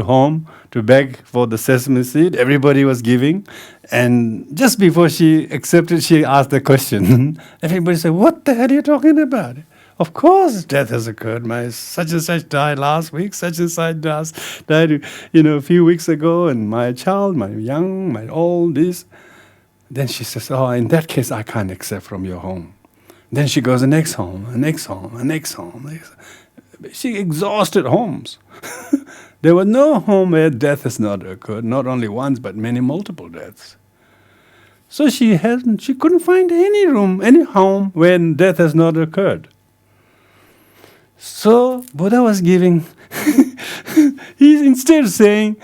[SPEAKER 1] to beg for the sesame seed. Everybody was giving. And just before she accepted, she asked the question. Everybody said, "What the hell are you talking about? Of course, death has occurred. My such and such died last week. Such and such died, a few weeks ago. And my child, my young, my old, this. Then she says, "Oh, in that case, I can't accept from your home." Then she goes the next home, the next home, the next home. She exhausted homes. There was no home where death has not occurred, not only once, but many multiple deaths. So she couldn't find any room, any home where death has not occurred. So Buddha was giving, he's instead saying,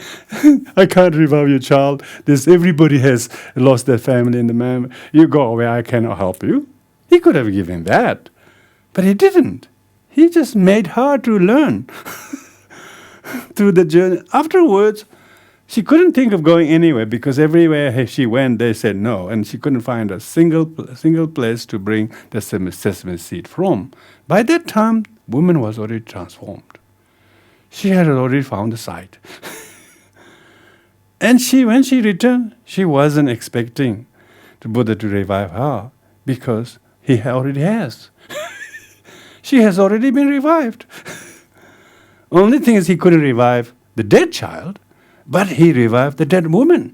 [SPEAKER 1] "I can't revive your child. Everybody has lost their family in the man. You go away, I cannot help you." He could have given that, but he didn't. He just made her to learn through the journey. Afterwards, she couldn't think of going anywhere because everywhere she went, they said no, and she couldn't find a single place to bring the sesame seed from. By that time, woman was already transformed. She had already found the site. And when she returned, she wasn't expecting the Buddha to revive her because he already has. She has already been revived. Only thing is he couldn't revive the dead child, but he revived the dead woman.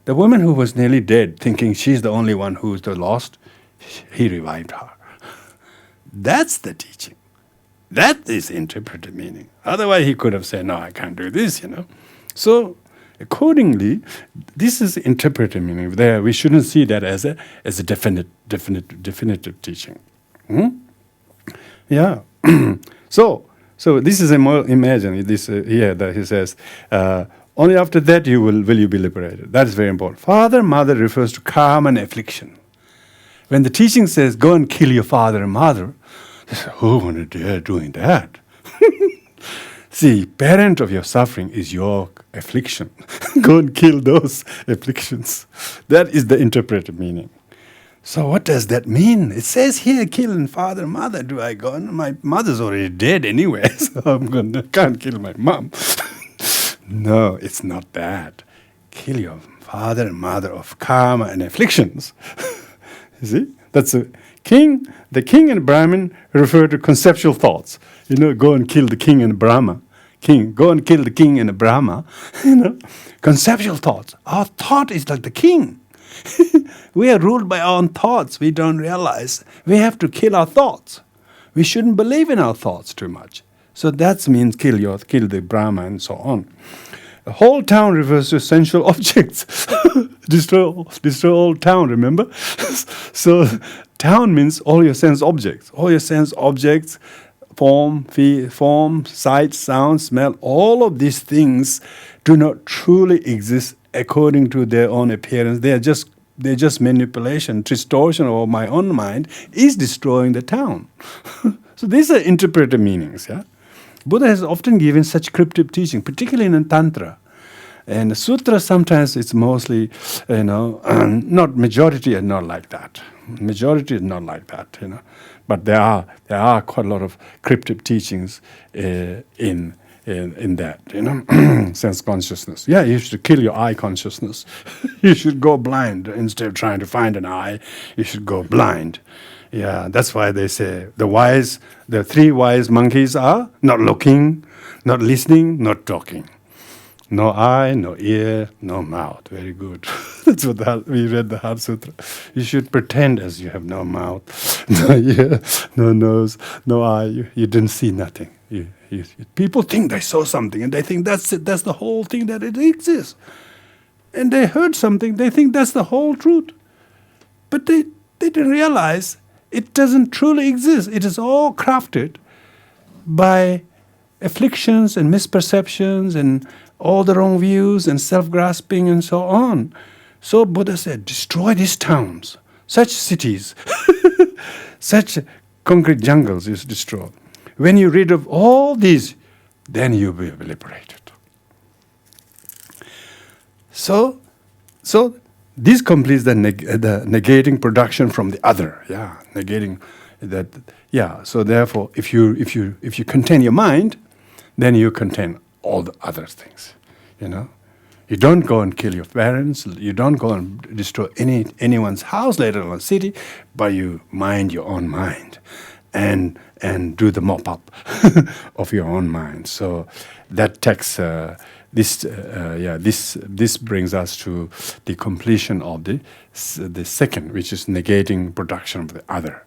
[SPEAKER 1] The woman who was nearly dead, thinking she's the only one who's the lost, he revived her. That's the teaching. That is interpreted meaning. Otherwise, he could have said, "No, I can't do this," So, accordingly, this is interpreted meaning. There, we shouldn't see that as a definitive teaching. Yeah. So this is imagine this here that he says. Only after that will you be liberated. That is very important. Father, mother refers to karma and affliction. When the teaching says, "Go and kill your father and mother," they say, "Who would dare doing that?" See, parent of your suffering is your affliction. Go and kill those afflictions. That is the interpreted meaning. So what does that mean? It says here, "Kill father and mother." Do I go? My mother's already dead anyway, so can't kill my mom. No, it's not that. Kill your father and mother of karma and afflictions. You see? That's a king. The king and Brahmin refer to conceptual thoughts. Go and kill the king and Brahma. Go and kill the king and the Brahma. Conceptual thoughts. Our thought is like the king. We are ruled by our own thoughts. We don't realize. We have to kill our thoughts. We shouldn't believe in our thoughts too much. So that means kill the Brahma and so on. The whole town refers to essential objects. destroy all town, remember? So town means all your sense objects. All your sense objects, form, sight, sound, smell, all of these things do not truly exist according to their own appearance. They're just manipulation, distortion of my own mind is destroying the town. So these are interpreted meanings, yeah? Buddha has often given such cryptic teaching, particularly in Tantra. And the sutra sometimes it's mostly, not majority is not like that. Majority is not like that, But there are quite a lot of cryptic teachings in that, sense consciousness. Yeah, you should kill your eye consciousness. You should go blind instead of trying to find an eye. You should go blind. Yeah, that's why they say the 3 wise monkeys are not looking, not listening, not talking. No eye, no ear, no mouth. Very good. That's what we read the Heart Sutra. You should pretend as you have no mouth, no ear, no nose, no eye. You didn't see nothing. People think they saw something and they think that's it. That's the whole thing that it exists. And they heard something. They think that's the whole truth. But they didn't realize it doesn't truly exist. It is all crafted by afflictions and misperceptions and all the wrong views and self-grasping and so on. So Buddha said, destroy these towns, such cities, such concrete jungles is destroyed. When you rid of all these, then you will be liberated. So this completes the negating production from the other. Yeah, negating that. Yeah. So therefore, if you contain your mind, then you contain all the other things. You don't go and kill your parents. You don't go and destroy anyone's house, later on city, but you mind your own mind, and do the mop up of your own mind. So that takes this brings us to the completion of the second, which is negating production of the other,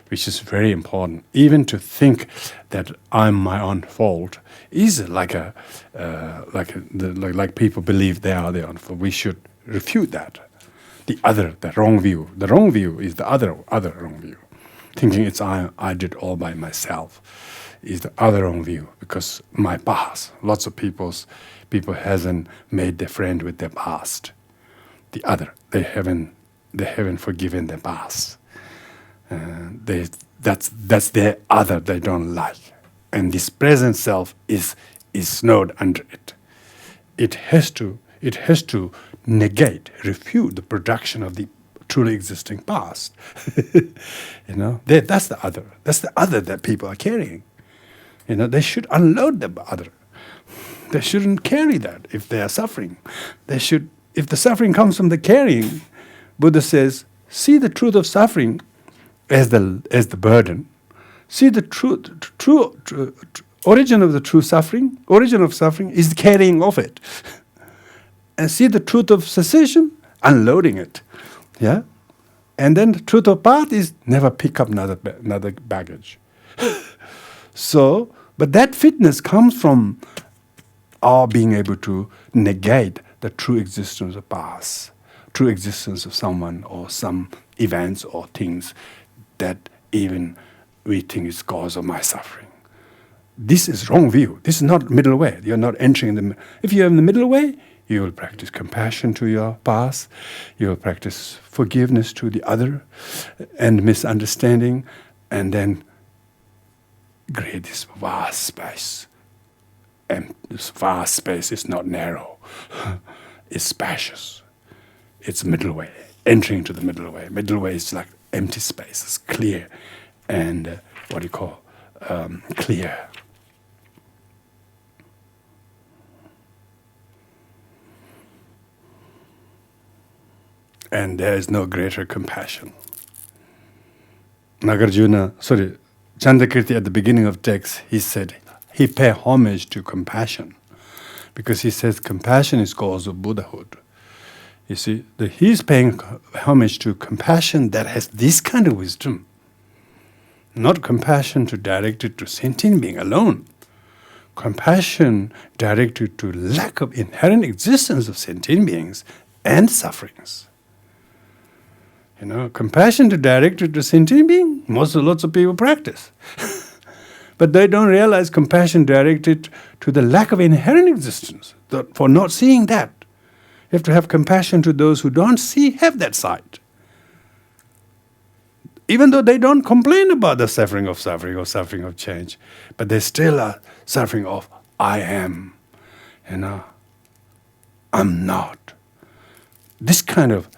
[SPEAKER 1] which is very important. Even to think that I'm my own fault is like people believe they are their own fault. We should refute that. The wrong view. The wrong view is the other wrong view. Thinking it's I did all by myself is the other wrong view, because my past. Lots of people hasn't made their friend with their past. The other, they haven't forgiven their past. That's their other they don't like, and this present self is snowed under it. It has to negate, refute the production of the truly existing past. That's the other. That's the other that people are carrying. They should unload the other. They shouldn't carry that if they are suffering. They should. If the suffering comes from the carrying, Buddha says, see the truth of suffering as the burden. See the true origin of the true suffering. Origin of suffering is the carrying of it. And see the truth of cessation, unloading it. Yeah? And then the truth of path is never pick up another baggage. So, but that fitness comes from our being able to negate the true existence of past, true existence of someone or some events or things that even we think is cause of my suffering. This is wrong view. This is not middle way. You're not entering the. If you're in the middle way, you will practice compassion to your past. You will practice forgiveness to the other, and misunderstanding, and then create this vast space. And this vast space is not narrow. It's spacious. It's middle way. Entering to the middle way. Middle way is like empty space. It's clear, and clear. And there is no greater compassion. Chandrakirti at the beginning of text, he said he paid homage to compassion, because he says compassion is cause of Buddhahood. You see, he's paying homage to compassion that has this kind of wisdom. Not compassion directed to sentient being alone. Compassion directed to lack of inherent existence of sentient beings and sufferings. Compassion directed to sentient being, lots of people practice. But they don't realize compassion directed to the lack of inherent existence, for not seeing that. You have to have compassion to those who don't have that sight. Even though they don't complain about the suffering of change, but they still are suffering of I am, I'm not. This kind of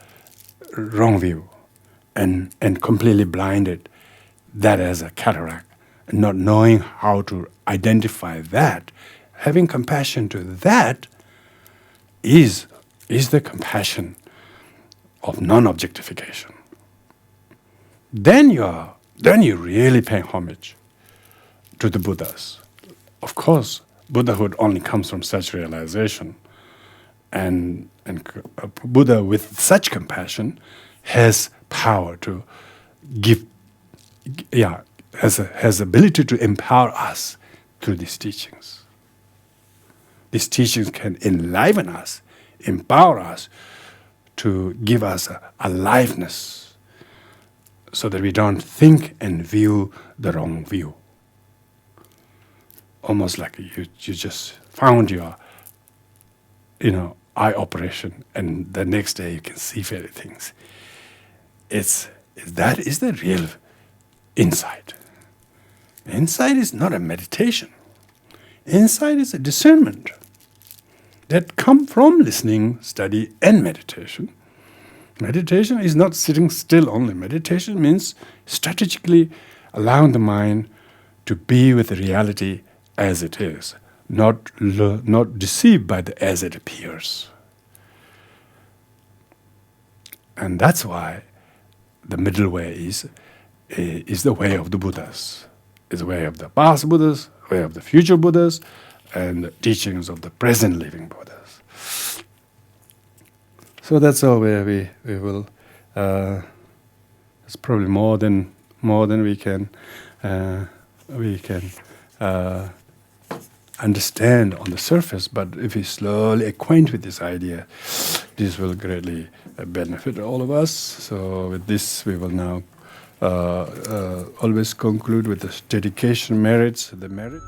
[SPEAKER 1] wrong view and completely blinded that as a cataract, and not knowing how to identify that, having compassion to that is the compassion of non-objectification. Then you really pay homage to the Buddhas. Of course, Buddhahood only comes from such realization, and a Buddha with such compassion has power to give, has ability to empower us through these teachings. These teachings can enliven us, empower us, to give us a aliveness, so that we don't think and view the wrong view. Almost like you just found your, eye operation, and the next day you can see fairy things. That is the real insight. Insight is not a meditation. Insight is a discernment that come from listening, study, and meditation. Meditation is not sitting still only. Meditation means strategically allowing the mind to be with the reality as it is, not deceived by the as it appears. And that's why the middle way is the way of the Buddhas, is the way of the past Buddhas, way of the future Buddhas, and the teachings of the present living Buddhas. So that's all where we will. It's probably more than we can understand on the surface. But if we slowly acquaint with this idea, this will greatly benefit all of us. So with this, we will now always conclude with the dedication merits, the merit.